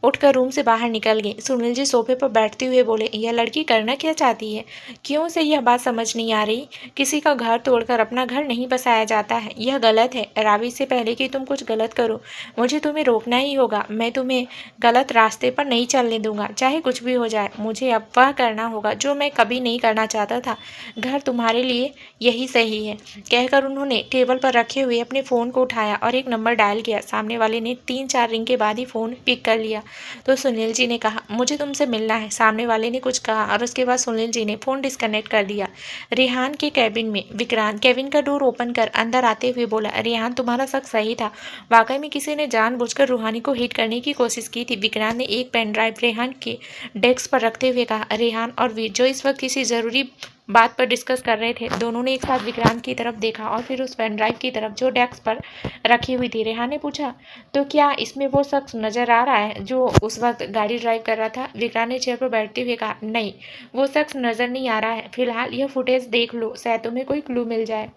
उठकर रूम से बाहर निकल गई। सुनील जी सोफे पर बैठते हुए बोले, यह लड़की करना क्या चाहती है? क्यों उसे यह बात समझ नहीं आ रही? किसी का घर तोड़कर अपना घर नहीं बसाया जाता है, यह गलत है। रावी से पहले कि तुम कुछ गलत करो मुझे तुम्हें रोकना ही होगा। मैं तुम्हें गलत रास्ते पर नहीं चलने दूंगा, चाहे कुछ भी हो जाए। मुझे अब वह करना होगा जो मैं कभी नहीं करना चाहता था। घर तुम्हारे लिए यही सही है। कहकर उन्होंने टेबल पर रखे हुए अपने फ़ोन को उठाया और एक नंबर डायल किया। सामने वाले ने 3-4 रिंग के बाद ही फ़ोन पिक कर लिया तो सुनील जी ने कहा, मुझे तुमसे मिलना है। सामने वाले ने कुछ कहा और उसके बाद सुनील जी ने फ़ोन डिस्कनेक्ट कर दिया। रेहान के कैबिन में विक्रांत केविन का डोर ओपन कर अंदर आते हुए बोला, रेहान तुम्हारा शक सही था, वाकई में किसी ने जानबूझकर रूहानी को हिट करने की कोशिश की थी। विक्रांत ने एक पेन ड्राइव रेहान के डेस्क पर रखते हुए कहा। रेहान और वीर जो इस वक्त किसी ज़रूरी बात पर डिस्कस कर रहे थे, दोनों ने एक साथ विक्रांत की तरफ देखा और फिर उस पेन ड्राइव की तरफ जो डेस्क पर रखी हुई थी। रेहान ने पूछा, तो क्या इसमें वो शख्स नजर आ रहा है जो उस वक्त गाड़ी ड्राइव कर रहा था? विक्रांत ने चेयर पर बैठते हुए कहा, नहीं, वो शख्स नजर नहीं आ रहा है। फिलहाल यह फुटेज देख लो, शायद तुम्हें कोई क्लू मिल जाए।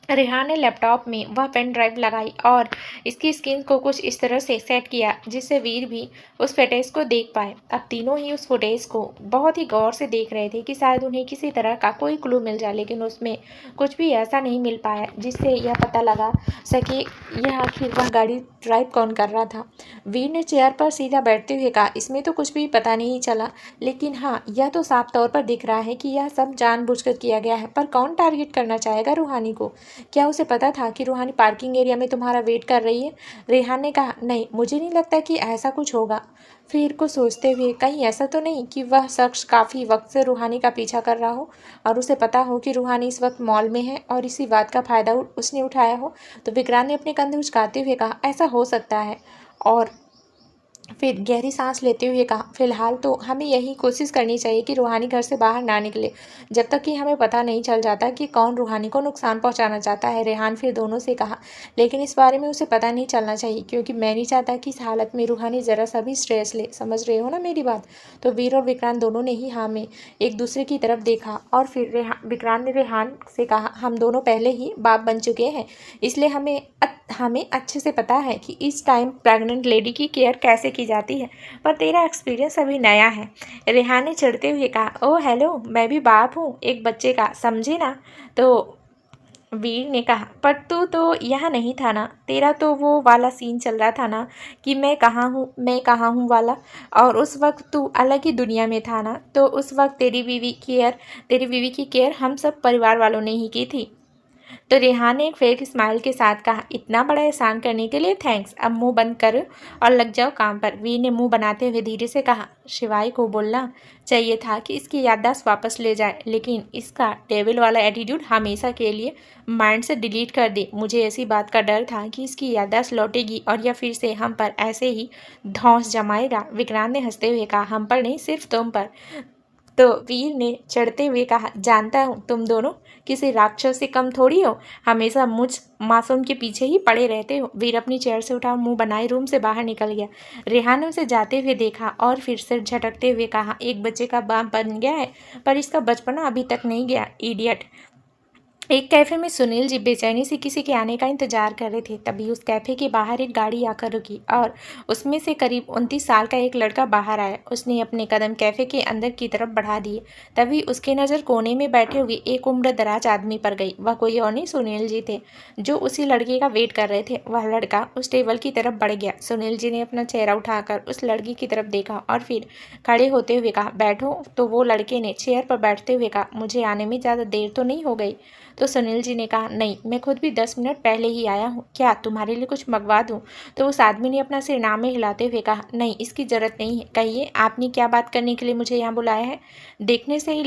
रेहान ने लैपटॉप में वह पेन ड्राइव लगाई और इसकी स्क्रीन को कुछ इस तरह से सेट किया जिससे वीर भी उस फुटेज को देख पाए। अब तीनों ही उस फुटेज को बहुत ही गौर से देख रहे थे कि शायद उन्हें किसी तरह का कोई क्लू मिल जाए, लेकिन उसमें कुछ भी ऐसा नहीं मिल पाया जिससे यह पता लगा सके यह आखिर वह गाड़ी ड्राइव कौन कर रहा था। वीर ने चेयर पर सीधा बैठते हुए कहा, इसमें तो कुछ भी पता नहीं चला, लेकिन हाँ, यह तो साफ तौर पर दिख रहा है कि यह सब जानबूझकर किया गया है। पर कौन टारगेट करना चाहेगा रूहानी को? क्या उसे पता था कि रूहानी पार्किंग एरिया में तुम्हारा वेट कर रही है? रेहान ने कहा, नहीं, मुझे नहीं लगता कि ऐसा कुछ होगा। फिर को सोचते हुए, कहीं ऐसा तो नहीं कि वह शख्स काफ़ी वक्त से रूहानी का पीछा कर रहा हो और उसे पता हो कि रूहानी इस वक्त मॉल में है और इसी बात का फ़ायदा उसने उठाया हो? तो विक्रांत ने अपने कंधे उचकाते हुए कहा, ऐसा हो सकता है। और फिर गहरी सांस लेते हुए कहा, फिलहाल तो हमें यही कोशिश करनी चाहिए कि रूहानी घर से बाहर ना निकले जब तक कि हमें पता नहीं चल जाता कि कौन रूहानी को नुकसान पहुंचाना चाहता है। रेहान फिर दोनों से कहा, लेकिन इस बारे में उसे पता नहीं चलना चाहिए क्योंकि मैं नहीं चाहता कि इस हालत में रूहानी ज़रा सा भी स्ट्रेस ले। समझ रहे हो ना मेरी बात? तो वीर और विक्रांत दोनों ने ही हाँ में एक दूसरे की तरफ देखा और फिर विक्रांत ने रेहान से कहा, हम दोनों पहले ही बाप बन चुके हैं, इसलिए हमें अच्छे से पता है कि इस टाइम प्रेग्नेंट लेडी की केयर कैसे की जाती है, पर तेरा एक्सपीरियंस अभी नया है। रेहान ने चिढ़ते हुए कहा, ओह हेलो, मैं भी बाप हूँ एक बच्चे का, समझे ना? तो वीर ने कहा, पर तू तो यहाँ नहीं था ना, तेरा तो वो वाला सीन चल रहा था ना कि मैं कहाँ हूँ वाला, और उस वक्त तू अलग ही दुनिया में था ना। तो उस वक्त तेरी बीवी की केयर हम सब परिवार वालों ने ही की थी। तो रेहान ने एक फेक स्माइल के साथ कहा, इतना बड़ा एहसान करने के लिए थैंक्स, अब मुंह बंद करो और लग जाओ काम पर। वीर ने मुंह बनाते हुए धीरे से कहा, शिवाय को बोलना चाहिए था कि इसकी याददाश्त वापस ले जाए, लेकिन इसका टेबल वाला एटीट्यूड हमेशा के लिए माइंड से डिलीट कर दे। मुझे ऐसी बात का डर था कि इसकी याददाश्त लौटेगी और यह फिर से हम पर ऐसे ही धौंस जमाएगा। विक्रांत ने हंसते हुए कहा, हम पर नहीं, सिर्फ तुम पर। तो वीर ने चढ़ते हुए कहा, जानता हूँ तुम दोनों किसी राक्षस से कम थोड़ी हो, हमेशा मुझ मासूम के पीछे ही पड़े रहते हो। वीर अपनी चेयर से उठा, मुंह बनाए रूम से बाहर निकल गया। रेहान ने उसे जाते हुए देखा और फिर सिर झटकते हुए कहा, एक बच्चे का बाप बन गया है पर इसका बचपना अभी तक नहीं गया, इडियट। एक कैफे में सुनील जी बेचैनी से किसी के आने का इंतजार कर रहे थे। तभी उस कैफे के बाहर एक गाड़ी आकर रुकी और उसमें से करीब 29 साल का एक लड़का बाहर आया। उसने अपने कदम कैफे के अंदर की तरफ बढ़ा दिए। तभी उसकी नज़र कोने में बैठे हुए एक उम्र दराज आदमी पर गई। वह कोई और नहीं, सुनील जी थे जो उसी लड़के का वेट कर रहे थे। वह लड़का उस टेबल की तरफ बढ़ गया। सुनील जी ने अपना चेहरा उठाकर उस लड़की की तरफ देखा और फिर खड़े होते हुए कहा, बैठो। तो वो लड़के ने चेयर पर बैठते हुए कहा, मुझे आने में ज़्यादा देर तो नहीं हो गई? तो सुनील जी ने कहा, नहीं, मैं खुद भी 10 मिनट पहले ही आया हूँ, क्या तुम्हारे लिए कुछ मंगवा दूँ? तो उस आदमी ने अपना सिर ना में हिलाते हुए कहा, नहीं, इसकी ज़रूरत नहीं है। कहिए, आपने क्या बात करने के लिए मुझे यहाँ बुलाया है? देखने से ही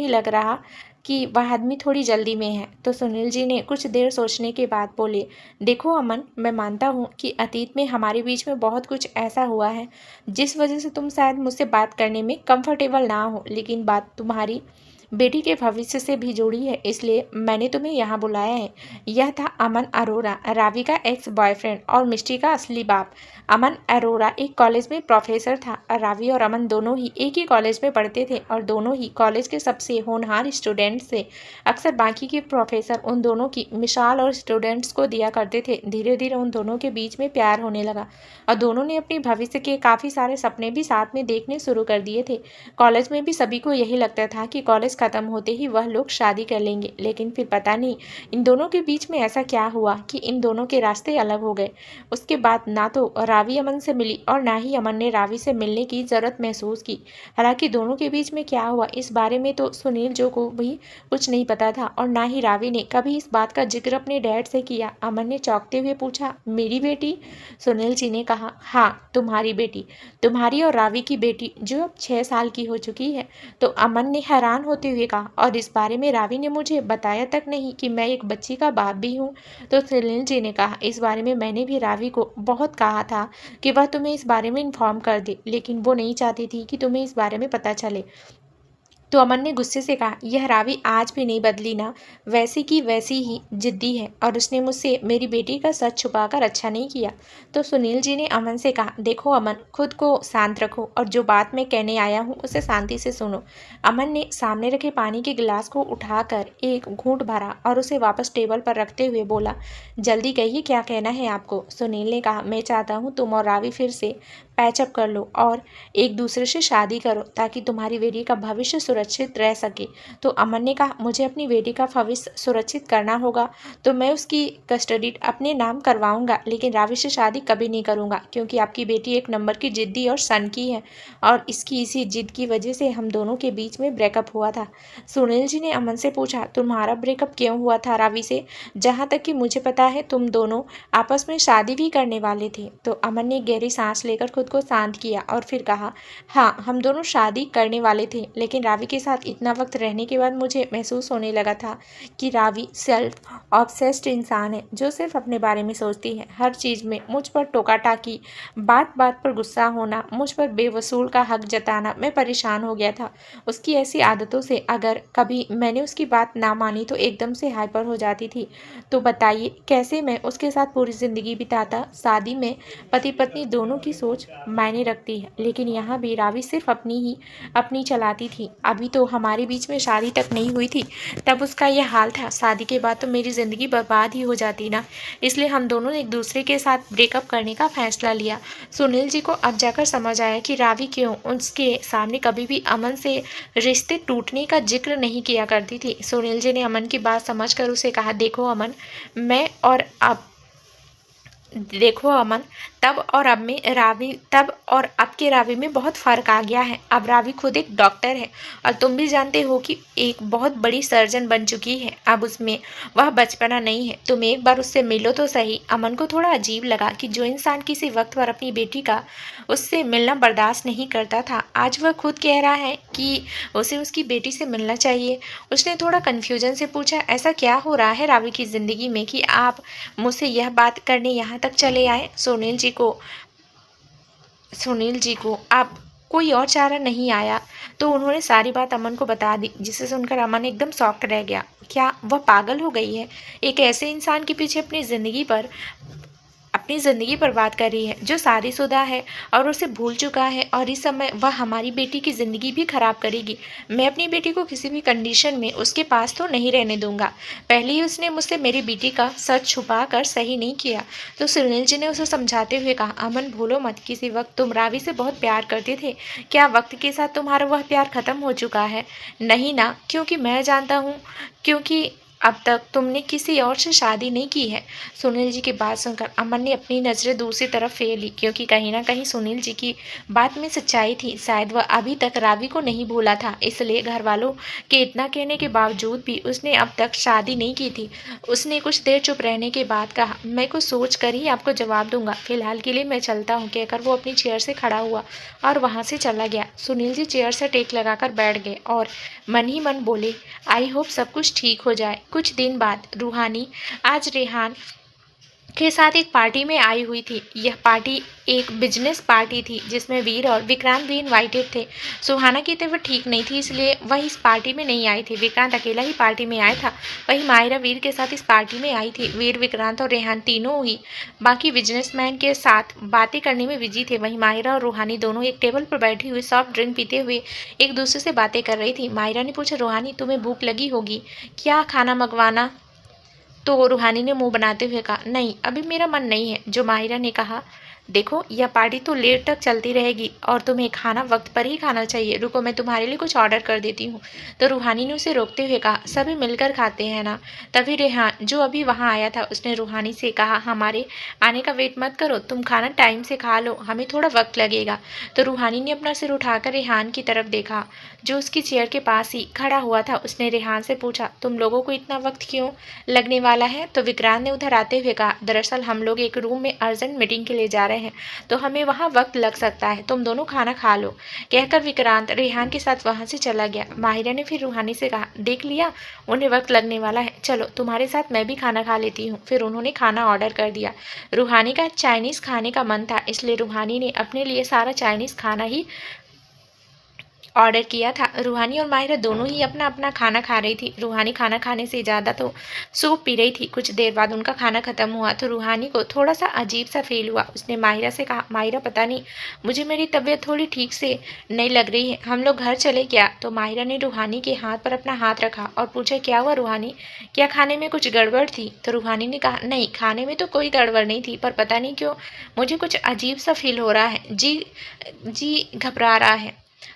लग रहा कि वह आदमी थोड़ी जल्दी में है। तो सुनील जी ने कुछ देर सोचने के बाद बोले, देखो अमन, मैं मानता हूँ कि अतीत में हमारे बीच में बहुत कुछ ऐसा हुआ है जिस वजह से तुम शायद मुझसे बात करने में कंफर्टेबल ना हो, लेकिन बात तुम्हारी बेटी के भविष्य से भी जुड़ी है, इसलिए मैंने तुम्हें यहाँ बुलाया है। यह था अमन अरोरा, रावी का एक्स बॉयफ्रेंड और मिष्टी का असली बाप। अमन अरोरा एक कॉलेज में प्रोफेसर था। रावी और अमन दोनों ही एक ही कॉलेज में पढ़ते थे और दोनों ही कॉलेज के सबसे होनहार स्टूडेंट्स थे। अक्सर बाकी के प्रोफेसर उन दोनों की मिसाल और स्टूडेंट्स को दिया करते थे। धीरे धीरे उन दोनों के बीच में प्यार होने लगा और दोनों ने अपने भविष्य के काफ़ी सारे सपने भी साथ में देखने शुरू कर दिए थे। कॉलेज में भी सभी को यही लगता था कि कॉलेज ख़त्म होते ही वह लोग शादी कर लेंगे, लेकिन फिर पता नहीं इन दोनों के बीच में ऐसा क्या हुआ कि इन दोनों के रास्ते अलग हो गए। उसके बाद ना तो रावी अमन से मिली और ना ही अमन ने रावी से मिलने की ज़रूरत महसूस की। हालांकि दोनों के बीच में क्या हुआ इस बारे में तो सुनील जो को भी कुछ नहीं पता था और ना ही रावी ने कभी इस बात का जिक्र अपने डैड से किया। अमन ने चौंकते हुए पूछा, मेरी बेटी? सुनील जी ने कहा, हाँ, तुम्हारी बेटी, तुम्हारी और रावी की बेटी जो अब 6 साल की हो चुकी है। तो अमन ने हैरान होते हुए कहा, और इस बारे में रावी ने मुझे बताया तक नहीं कि मैं एक बच्ची का बाप भी हूँ। तो सुनील जी ने कहा, इस बारे में मैंने भी रावी को बहुत कहा था कि वह तुम्हें इस बारे में इन्फॉर्म कर दे, लेकिन वो नहीं चाहती थी कि तुम्हें इस बारे में पता चले। तो अमन ने गुस्से से कहा, यह रावी आज भी नहीं बदली ना, वैसी की वैसी ही जिद्दी है और उसने मुझसे मेरी बेटी का सच छुपाकर अच्छा नहीं किया। तो सुनील जी ने अमन से कहा, देखो अमन, खुद को शांत रखो और जो बात मैं कहने आया हूँ उसे शांति से सुनो। अमन ने सामने रखे पानी के गिलास को उठाकर एक घूंट भरा और उसे वापस टेबल पर रखते हुए बोला, जल्दी कहिए, क्या कहना है आपको? सुनील ने कहा, मैं चाहता हूँ तुम और रावी फिर से पैचअप कर लो और एक दूसरे से शादी करो ताकि तुम्हारी बेटी का भविष्य सुरक्षित रह सके। तो अमन ने कहा, मुझे अपनी बेटी का भविष्य सुरक्षित करना होगा तो मैं उसकी कस्टडी अपने नाम करवाऊंगा, लेकिन रावी से शादी कभी नहीं करूंगा क्योंकि आपकी बेटी एक नंबर की जिद्दी और सनकी है और इसी जिद की वजह से हम दोनों के बीच में ब्रेकअप हुआ था। सुनील जी ने अमन से पूछा, तुम्हारा ब्रेकअप क्यों हुआ था रावी से? जहाँ तक कि मुझे पता है तुम दोनों आपस में शादी भी करने वाले थे। तो अमन ने गहरी सांस लेकर खुद को शांत किया और फिर कहा, हाँ, हम दोनों शादी करने वाले थे, लेकिन रावी के साथ इतना वक्त रहने के बाद मुझे महसूस होने लगा था कि रावी सेल्फ ऑब्सेस्ड इंसान है जो सिर्फ अपने बारे में सोचती है। हर चीज़ में मुझ पर टोका टाकी, बात बात पर गुस्सा होना, मुझ पर बेवसूल का हक जताना, मैं परेशान हो गया था। उसकी ऐसी आदतों से अगर कभी मैंने उसकी बात ना मानी तो एकदम से हाइपर हो जाती थी। तो बताइए कैसे मैं उसके साथ पूरी ज़िंदगी बिताता? शादी में पति पत्नी दोनों की सोच मायने रखती है, लेकिन यहाँ भी रावी सिर्फ अपनी चलाती थी। अभी तो हमारे बीच में शादी तक नहीं हुई थी तब उसका यह हाल था, शादी के बाद तो मेरी ज़िंदगी बर्बाद ही हो जाती ना। इसलिए हम दोनों ने एक दूसरे के साथ ब्रेकअप करने का फैसला लिया। सुनील जी को अब जाकर समझ आया कि रावी क्यों उसके सामने कभी भी अमन से रिश्ते टूटने का जिक्र नहीं किया करती थी। सुनील जी ने अमन की बात समझकर उसे कहा, देखो अमन, तब और अब के रावी में बहुत फ़र्क आ गया है। अब रावी खुद एक डॉक्टर है और तुम भी जानते हो कि एक बहुत बड़ी सर्जन बन चुकी है। अब उसमें वह बचपना नहीं है। तुम एक बार उससे मिलो तो सही। अमन को थोड़ा अजीब लगा कि जो इंसान किसी वक्त पर अपनी बेटी का उससे मिलना बर्दाश्त नहीं करता था, आज वह खुद कह रहा है कि उसे उसकी बेटी से मिलना चाहिए। उसने थोड़ा कन्फ्यूजन से पूछा, ऐसा क्या हो रहा है रावी की ज़िंदगी में कि आप मुझसे यह बात करने यहाँ तक चले आए? सुनील जी को अब कोई और चारा नहीं आया तो उन्होंने सारी बात अमन को बता दी, जिसे सुनकर अमन एकदम शॉक्ड रह गया। क्या वह पागल हो गई है? एक ऐसे इंसान के पीछे अपनी ज़िंदगी बर्बाद कर रही है जो शादीशुदा है और उसे भूल चुका है, और इस समय वह हमारी बेटी की ज़िंदगी भी खराब करेगी। मैं अपनी बेटी को किसी भी कंडीशन में उसके पास तो नहीं रहने दूंगा। पहले ही उसने मुझसे मेरी बेटी का सच छुपा कर सही नहीं किया। तो सुनील जी ने उसे समझाते हुए कहा, अमन, भूलो मत, किसी वक्त तुम रावी से बहुत प्यार करते थे। क्या वक्त के साथ तुम्हारा वह प्यार ख़त्म हो चुका है? नहीं ना, क्योंकि मैं जानता हूँ, क्योंकि अब तक तुमने किसी और से शादी नहीं की है। सुनील जी की बात सुनकर अमन ने अपनी नज़रें दूसरी तरफ फेर ली, क्योंकि कहीं ना कहीं सुनील जी की बात में सच्चाई थी। शायद वह अभी तक रावी को नहीं भूला था, इसलिए घर वालों के इतना कहने के बावजूद भी उसने अब तक शादी नहीं की थी। उसने कुछ देर चुप रहने के बाद कहा, मैं कुछ सोच कर ही आपको जवाब दूंगा, फिलहाल के लिए मैं चलता हूँ, कहकर वो अपनी चेयर से खड़ा हुआ और वहाँ से चला गया। सुनील जी चेयर से टेक लगाकर बैठ गए और मन ही मन बोले, आई होप सब कुछ ठीक हो जाए। कुछ दिन बाद रूहानी आज रेहान के साथ एक पार्टी में आई हुई थी। यह पार्टी एक बिजनेस पार्टी थी जिसमें वीर और विक्रांत भी इनवाइटेड थे। सुहाना की तबीयत ठीक नहीं थी, इसलिए वह इस पार्टी में नहीं आई थी। विक्रांत अकेला ही पार्टी में आया था। वहीं मायरा वीर के साथ इस पार्टी में आई थी। वीर, विक्रांत और रेहान तीनों ही बाकी बिजनेसमैन के साथ बातें करने में बिजी थे। वहीं मायरा और रूहानी दोनों एक टेबल पर बैठी हुई सॉफ्ट ड्रिंक पीते हुए एक दूसरे से बातें कर रही थी। मायरा ने पूछा, रूहानी तुम्हें भूख लगी होगी, क्या खाना मंगवाना? तो रूहानी ने मुंह बनाते हुए कहा, नहीं अभी मेरा मन नहीं है। जो माहिरा ने कहा, देखो यह पार्टी तो लेट तक चलती रहेगी और तुम्हें खाना वक्त पर ही खाना चाहिए। रुको मैं तुम्हारे लिए कुछ ऑर्डर कर देती हूँ। तो रूहानी ने उसे रोकते हुए कहा, सभी मिलकर खाते हैं ना। तभी रेहान जो अभी वहाँ आया था उसने रूहानी से कहा, हमारे आने का वेट मत करो, तुम खाना टाइम से खा लो, हमें थोड़ा वक्त लगेगा। तो रूहानी ने अपना सिर उठाकर रेहान की तरफ देखा जो उसकी चेयर के पास ही खड़ा हुआ था। उसने रेहान से पूछा, तुम लोगों को इतना वक्त क्यों लगने वाला है? तो विक्रांत ने उधर आते हुए कहा, दरअसल हम लोग एक रूम में अर्जेंट मीटिंग के लिए जा रहे हैं, तो हमें वहाँ वक्त लग सकता है, तुम दोनों खाना खा लो। कहकर विक्रांत रेहान के साथ वहाँ से चला गया। माहिरा ने फिर रूहानी से कहा, देख लिया उन्हें वक्त लगने वाला है, चलो तुम्हारे साथ मैं भी खाना खा लेती हूँ। फिर उन्होंने खाना ऑर्डर कर दिया। रूहानी का चाइनीज़ खाने का मन था, इसलिए रूहानी ने अपने लिए सारा चाइनीज़ खाना ही ऑर्डर किया था। रूहानी और माहिरा दोनों ही अपना अपना खाना खा रही थी। रूहानी खाना खाने से ज़्यादा तो सूप पी रही थी। कुछ देर बाद उनका खाना खत्म हुआ तो रूहानी को थोड़ा सा अजीब सा फील हुआ। उसने माहिरा से कहा, माहिरा पता नहीं मुझे मेरी तबीयत थोड़ी ठीक से नहीं लग रही है, हम लोग घर चले क्या? तो माहिरा ने रूहानी के हाथ पर अपना हाथ रखा और पूछा, क्या हुआ रूहानी, क्या खाने में कुछ गड़बड़ थी? तो रूहानी ने कहा, नहीं खाने में तो कोई गड़बड़ नहीं थी, पर पता नहीं क्यों मुझे कुछ अजीब सा फील हो रहा है, जी जी घबरा रहा है।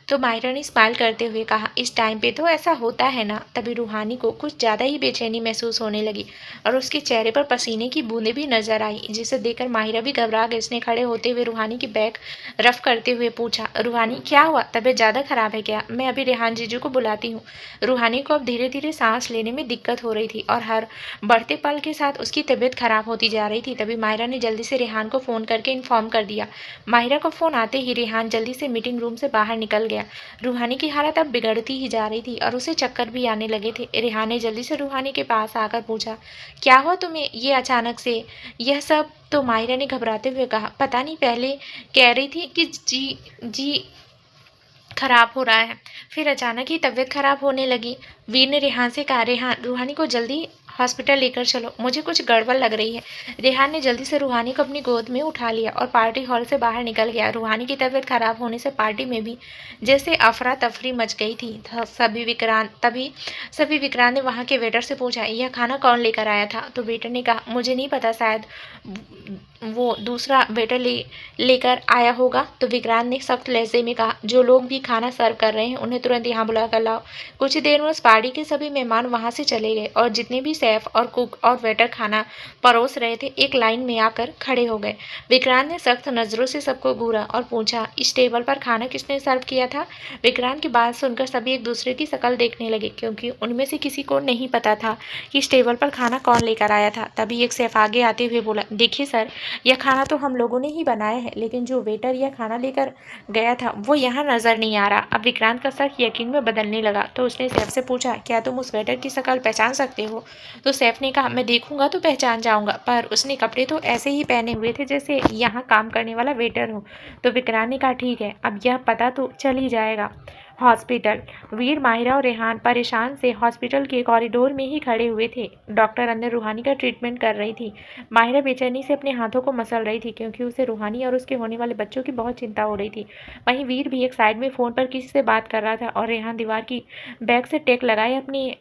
तो मायरा ने स्माइल करते हुए कहा, इस टाइम पे तो ऐसा होता है ना। तभी रूहानी को कुछ ज़्यादा ही बेचैनी महसूस होने लगी और उसके चेहरे पर पसीने की बूंदें भी नजर आई, जिसे देखकर माहिरा भी घबरा गई। उसने खड़े होते हुए रूहानी की बैग रफ करते हुए पूछा, रूहानी क्या हुआ, तबीयत ज़्यादा खराब है क्या? मैं अभी रेहान जीजू को बुलाती हूँ। रूहानी को अब धीरे धीरे सांस लेने में दिक्कत हो रही थी और हर बढ़ते पल के साथ उसकी तबीयत खराब होती जा रही थी। तभी माहिरा ने जल्दी से रेहान को फ़ोन करके इन्फॉर्म कर दिया। माहिरा को फ़ोन आते ही रेहान जल्दी से मीटिंग रूम से बाहर निकल गया। रूहानी की हालत अब बिगड़ती ही जा रही थी और उसे चक्कर भी आने लगे थे। रेहान ने जल्दी से रूहानी के पास आकर पूछा, क्या हुआ तुम्हें ये अचानक से यह सब? तो माहिरा ने घबराते हुए कहा, पता नहीं, पहले कह रही थी कि जी जी खराब हो रहा है, फिर अचानक ही तबीयत खराब होने लगी। वीर ने रेहान से कहा, रेहान रूहानी को जल्दी हॉस्पिटल लेकर चलो, मुझे कुछ गड़बड़ लग रही है। रेहान ने जल्दी से रूहानी को अपनी गोद में उठा लिया और पार्टी हॉल से बाहर निकल गया। रूहानी की तबीयत खराब होने से पार्टी में भी जैसे अफरा तफरी मच गई थी। सभी विक्रांत ने वहाँ के वेटर से पूछा, यह खाना कौन लेकर आया था? तो वेटर ने कहा, मुझे नहीं पता, शायद वो दूसरा वेटर लेकर आया होगा। तो विक्रांत ने सख्त लहजे में कहा, जो लोग भी खाना सर्व कर रहे हैं उन्हें तुरंत यहाँ बुला कर लाओ। कुछ देर में उस पार्टी के सभी मेहमान वहाँ से चले गए और जितने भी शेफ और कुक और वेटर खाना परोस रहे थे एक लाइन में आकर खड़े हो गए। विक्रांत ने सख्त नज़रों से सबको घूरा और पूछा, इस टेबल पर खाना किसने सर्व किया था? विक्रांत की बात सुनकर सभी एक दूसरे की शक्ल देखने लगे, क्योंकि उनमें से किसी को नहीं पता था कि इस टेबल पर खाना कौन लेकर आया था। तभी एक शेफ आगे आते हुए बोला, देखिए सर, यह खाना तो हम लोगों ने ही बनाया है, लेकिन जो वेटर यह खाना लेकर गया था वो यहाँ नज़र नहीं आ रहा। अब विक्रांत का शक यकीन में बदलने लगा, तो उसने सैफ से पूछा, क्या तुम उस वेटर की शक्ल पहचान सकते हो? तो सैफ ने कहा, मैं देखूंगा तो पहचान जाऊंगा, पर उसने कपड़े तो ऐसे ही पहने हुए थे जैसे यहाँ काम करने वाला वेटर हो। तो विक्रांत ने कहा, ठीक है, अब यह पता तो चल ही जाएगा। हॉस्पिटल। वीर, माहिरा और रेहान परेशान से हॉस्पिटल के कॉरिडोर में ही खड़े हुए थे। डॉक्टर अंदर रूहानी का ट्रीटमेंट कर रही थी। माहिरा बेचैनी से अपने हाथों को मसल रही थी, क्योंकि उसे रूहानी और उसके होने वाले बच्चों की बहुत चिंता हो रही थी। वहीं वीर भी एक साइड में फ़ोन पर किसी से बात कर रहा था और रेहान दीवार की बैग से टेक लगाए अपनी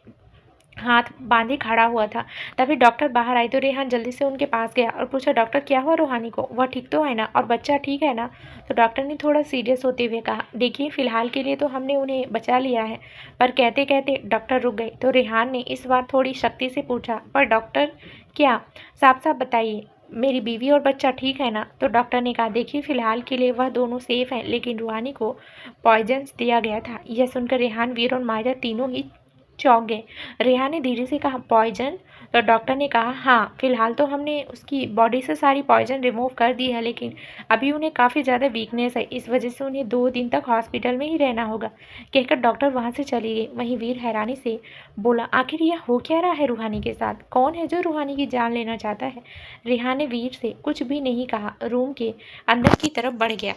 हाथ बांधे खड़ा हुआ था। तभी डॉक्टर बाहर आई तो रेहान जल्दी से उनके पास गया और पूछा, डॉक्टर क्या हुआ रूहानी को? वह ठीक तो है ना? और बच्चा ठीक है ना? तो डॉक्टर ने थोड़ा सीरियस होते हुए कहा, देखिए फ़िलहाल के लिए तो हमने उन्हें बचा लिया है। पर कहते कहते डॉक्टर रुक गए। तो रेहान ने इस बार थोड़ी सख्ती से पूछा, पर डॉक्टर क्या? साफ साफ बताइए, मेरी बीवी और बच्चा ठीक है ना? तो डॉक्टर ने कहा, देखिए फ़िलहाल के लिए वह दोनों सेफ हैं, लेकिन रूहानी को पॉइजन दिया गया था। यह सुनकर रेहान, वीर और मायरा तीनों ही चौंक गए। रेहान ने धीरे से कहा, पॉइजन? तो डॉक्टर ने कहा, हाँ, फिलहाल तो हमने उसकी बॉडी से सारी पॉइजन रिमूव कर दी है, लेकिन अभी उन्हें काफ़ी ज़्यादा वीकनेस है, इस वजह से उन्हें 2 दिन तक हॉस्पिटल में ही रहना होगा। कहकर डॉक्टर वहाँ से चली गई। वहीं वीर हैरानी से बोला, आखिर यह हो क्या रहा है रूहानी के साथ? कौन है जो रूहानी की जान लेना चाहता है? रेहान ने वीर से कुछ भी नहीं कहा, रूम के अंदर की तरफ बढ़ गया।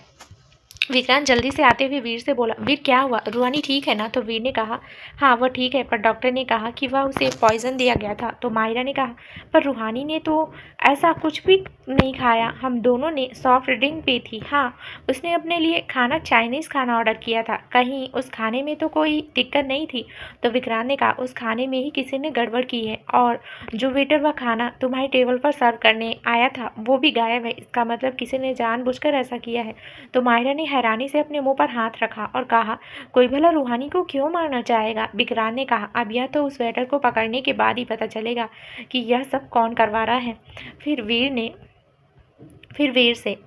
विक्रांत जल्दी से आते हुए वीर से बोला, वीर क्या हुआ? रूहानी ठीक है ना? तो वीर ने कहा, हाँ वह ठीक है, पर डॉक्टर ने कहा कि वह उसे पॉइजन दिया गया था। तो मायरा ने कहा, पर रूहानी ने तो ऐसा कुछ भी नहीं खाया, हम दोनों ने सॉफ्ट ड्रिंक पी थी। हाँ, उसने अपने लिए खाना चाइनीज़ खाना ऑर्डर किया था, कहीं उस खाने में तो कोई दिक्कत नहीं थी? तो विक्रांत ने कहा, उस खाने में ही किसी ने गड़बड़ की है, और जो वेटर वह खाना तुम्हारे टेबल पर सर्व करने आया था वो भी गायब है। इसका मतलब किसी ने जानबूझकर ऐसा किया है। तो मायरा ने हैरानी से अपने मुंह पर हाथ रखा और कहा, कोई भला रूहानी को क्यों मारना चाहेगा? विक्रांत ने कहा, अब यह तो उस वेटर को पकड़ने के बाद ही पता चलेगा कि यह सब कौन करवा रहा है। फिर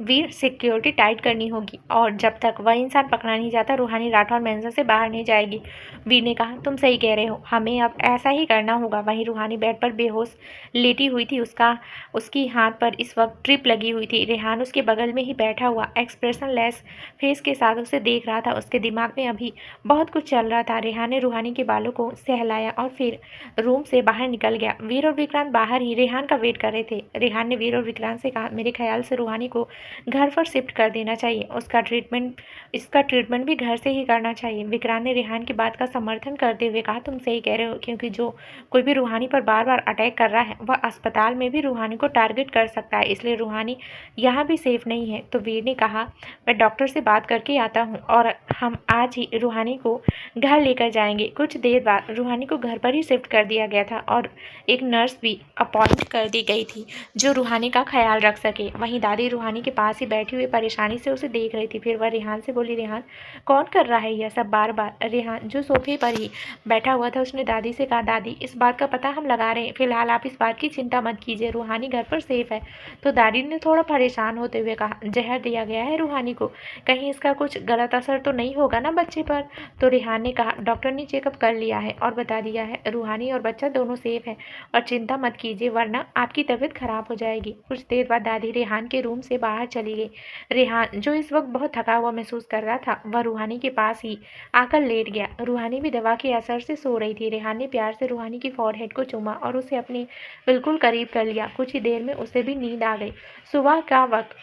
वीर सिक्योरिटी टाइट करनी होगी, और जब तक वह इंसान पकड़ा नहीं जाता रूहानी राठौर मेंजर से बाहर नहीं जाएगी। वीर ने कहा, तुम सही कह रहे हो, हमें अब ऐसा ही करना होगा। वहीं रूहानी बेड पर बेहोश लेटी हुई थी, उसकी हाथ पर इस वक्त ट्रिप लगी हुई थी। रेहान उसके बगल में ही बैठा हुआ एक्सप्रेशन लेस फेस के साथ उसे देख रहा था। उसके दिमाग में अभी बहुत कुछ चल रहा था। रेहान ने रूहानी के बालों को सहलाया और फिर रूम से बाहर निकल गया। वीर और विक्रांत बाहर ही रेहान का वेट कर रहे थे। रेहान ने वीर और विक्रांत से कहा, मेरे ख्याल से रूहानी को घर पर शिफ्ट कर देना चाहिए, इसका ट्रीटमेंट भी घर से ही करना चाहिए। विक्रांत ने रेहान की बात का समर्थन करते हुए कहा, तुम सही कह रहे हो, क्योंकि जो कोई भी रूहानी पर बार बार अटैक कर रहा है वह अस्पताल में भी रूहानी को टारगेट कर सकता है, इसलिए रूहानी यहाँ भी सेफ नहीं है। तो वीर ने कहा, मैं डॉक्टर से बात करके आता हूँ और हम आज ही रूहानी को घर लेकर जाएंगे। कुछ देर बाद रूहानी को घर पर ही शिफ्ट कर दिया गया था और एक नर्स भी अपॉइंट कर दी गई थी जो रूहानी का ख्याल रख सके। वहीं दादी रूहानी के पास ही बैठी हुई परेशानी से उसे देख रही थी। फिर वह रेहान से बोली, रेहान कौन कर रहा है यह सब बार बार? रेहान जो सोफे पर ही बैठा हुआ था उसने दादी से कहा, दादी इस बात का पता हम लगा रहे हैं, फिलहाल आप इस बात की चिंता मत कीजिए, रूहानी घर पर सेफ है। तो दादी ने थोड़ा परेशान होते हुए कहा, जहर दिया गया है रूहानी को, कहीं इसका कुछ गलत असर तो नहीं होगा ना बच्चे पर? तो रेहान ने कहा, डॉक्टर ने चेकअप कर लिया है और बता दिया है रूहानी और बच्चा दोनों सेफ है, और चिंता मत कीजिए वरना आपकी तबीयत खराब हो जाएगी। कुछ देर बाद दादी रेहान के रूम से बाहर चली गई। रेहान जो इस वक्त बहुत थका हुआ महसूस कर रहा था वह रूहानी के पास ही आकर लेट गया। रूहानी भी दवा के असर से सो रही थी। रेहान ने प्यार से रूहानी की फॉरहेड को चूमा और उसे अपने बिल्कुल करीब कर लिया। कुछ ही देर में उसे भी नींद आ गई। सुबह का वक्त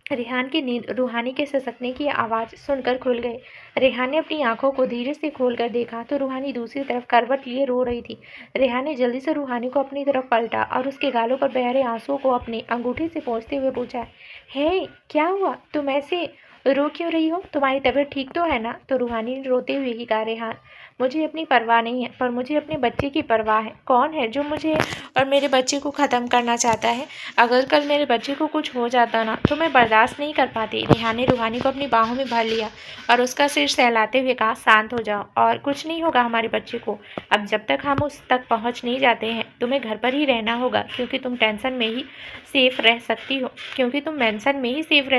रेहान की नींद रूहानी के सिसकने की आवाज़ सुनकर खुल गई। रेहान ने अपनी आंखों को धीरे से खोलकर देखा तो रूहानी दूसरी तरफ करवट लिए रो रही थी। रेहान ने जल्दी से रूहानी को अपनी तरफ पलटा और उसके गालों पर बह रहे आंसुओं को अपने अंगूठे से पोंछते हुए पूछा, हे क्या हुआ? तुम ऐसे रो क्यों रही हो? तुम्हारी तबीयत ठीक तो है ना? तो रूहानी ने रोते हुए ही कहा, रेहान मुझे अपनी परवाह नहीं है, पर मुझे अपने बच्चे की परवाह है। कौन है जो मुझे और मेरे बच्चे को ख़त्म करना चाहता है? अगर कल मेरे बच्चे को कुछ हो जाता ना तो मैं बर्दाश्त नहीं कर पाती। रेहान ने रूहानी को अपनी बाहों में भर लिया और उसका सिर सहलाते हुए कहा, शांत हो जाओ और कुछ नहीं होगा हमारे बच्चे को। अब जब तक हम उस तक पहुंच नहीं जाते हैं तुम्हें घर पर ही रहना होगा, क्योंकि तुम टेंशन में ही सेफ रह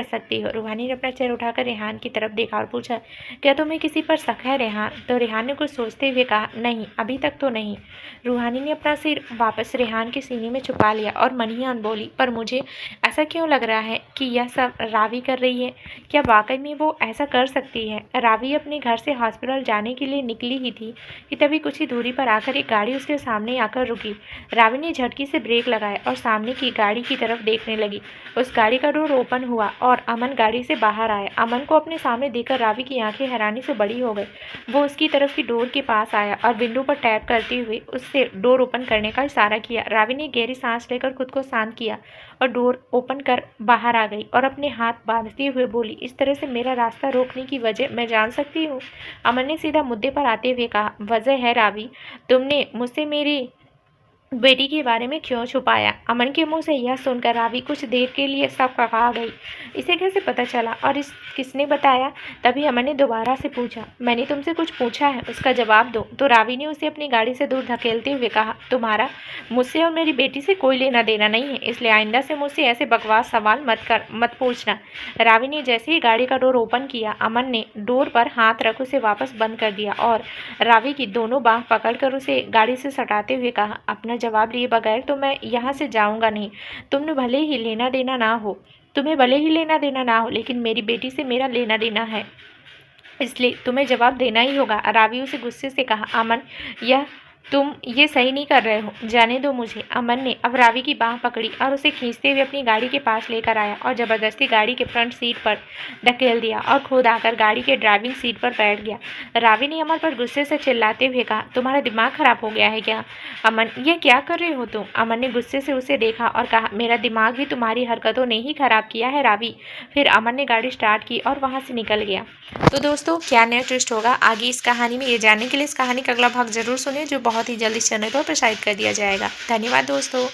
सकती हो रूहानी ने अपना चेहरा उठाकर रेहान की तरफ देखा और पूछा, क्या तुम्हें किसी पर शक है रेहान? तो रेहान ने कुछ सोचते हुए कहा, नहीं अभी तक तो नहीं। रूहानी ने अपना सिर वापस रेहान के सीने में छुपा लिया और मन ही मन बोली, पर मुझे ऐसा क्यों लग रहा है कि यह सब रावी कर रही है? क्या वाकई में वो ऐसा कर सकती है? रावी अपने घर से हॉस्पिटल जाने के लिए निकली ही थी कि तभी कुछ ही दूरी पर आकर एक गाड़ी उसके सामने आकर रुकी। रावी ने झटकी से ब्रेक लगाए और सामने की गाड़ी की तरफ देखने लगी। उस गाड़ी का डोर ओपन हुआ और अमन गाड़ी से बाहर आया। है। अमन को अपने सामने देखकर रावी की आंखें हैरानी से बड़ी हो गई। वो उसकी तरफ की डोर के पास आया और विंडो पर टैप करते हुए उससे डोर ओपन करने का इशारा किया। रावी ने गहरी सांस लेकर खुद को शांत किया और डोर ओपन कर बाहर आ गई और अपने हाथ बांधते हुए बोली, इस तरह से मेरा रास्ता रोकने की वजह मैं जान सकती हूँ? अमन ने सीधा मुद्दे पर आते हुए कहा, वजह है रावी, तुमने मुझसे मेरी बेटी के बारे में क्यों छुपाया? अमन के मुंह से यह सुनकर रावी कुछ देर के लिए सब कका गई। इसे कैसे पता चला और इस किसने बताया? तभी अमन ने दोबारा से पूछा, मैंने तुमसे कुछ पूछा है, उसका जवाब दो। तो रावी ने उसे अपनी गाड़ी से दूर धकेलते हुए कहा, तुम्हारा मुझसे और मेरी बेटी से कोई लेना देना नहीं है, इसलिए आइंदा से मुझसे ऐसे बकवास सवाल मत पूछना। रावी ने जैसे ही गाड़ी का डोर ओपन किया, अमन ने डोर पर हाथ रख उसे वापस बंद कर दिया और रावी की दोनों बाह पकड़कर उसे गाड़ी से सटाते हुए कहा, अपना जवाब लिए बगैर तो मैं यहाँ से जाऊँगा नहीं। तुम्हें भले ही लेना देना ना हो, लेकिन मेरी बेटी से मेरा लेना देना है, इसलिए तुम्हें जवाब देना ही होगा। रावी उसे गुस्से से कहा, अमन तुम ये सही नहीं कर रहे हो, जाने दो मुझे। अमन ने अब रावी की बाह पकड़ी और उसे खींचते हुए अपनी गाड़ी के पास लेकर आया और ज़बरदस्ती गाड़ी के फ्रंट सीट पर धकेल दिया और खुद आकर गाड़ी के ड्राइविंग सीट पर बैठ गया। रावी ने अमन पर गुस्से से चिल्लाते हुए कहा, तुम्हारा दिमाग खराब हो गया है क्या? अमन, ये क्या कर रहे हो तुम? अमन ने गुस्से से उसे देखा और कहा, मेरा दिमाग भी तुम्हारी हरकतों ने ही खराब किया है रावी। फिर अमन ने गाड़ी स्टार्ट की और वहाँ से निकल गया। तो दोस्तों, क्या नया ट्विस्ट होगा आगे इस कहानी में, ये जानने के लिए इस कहानी का अगला भाग जरूर सुनिए, जो बहुत ही जल्दी चैनल पर प्रसारित कर दिया जाएगा। धन्यवाद दोस्तों।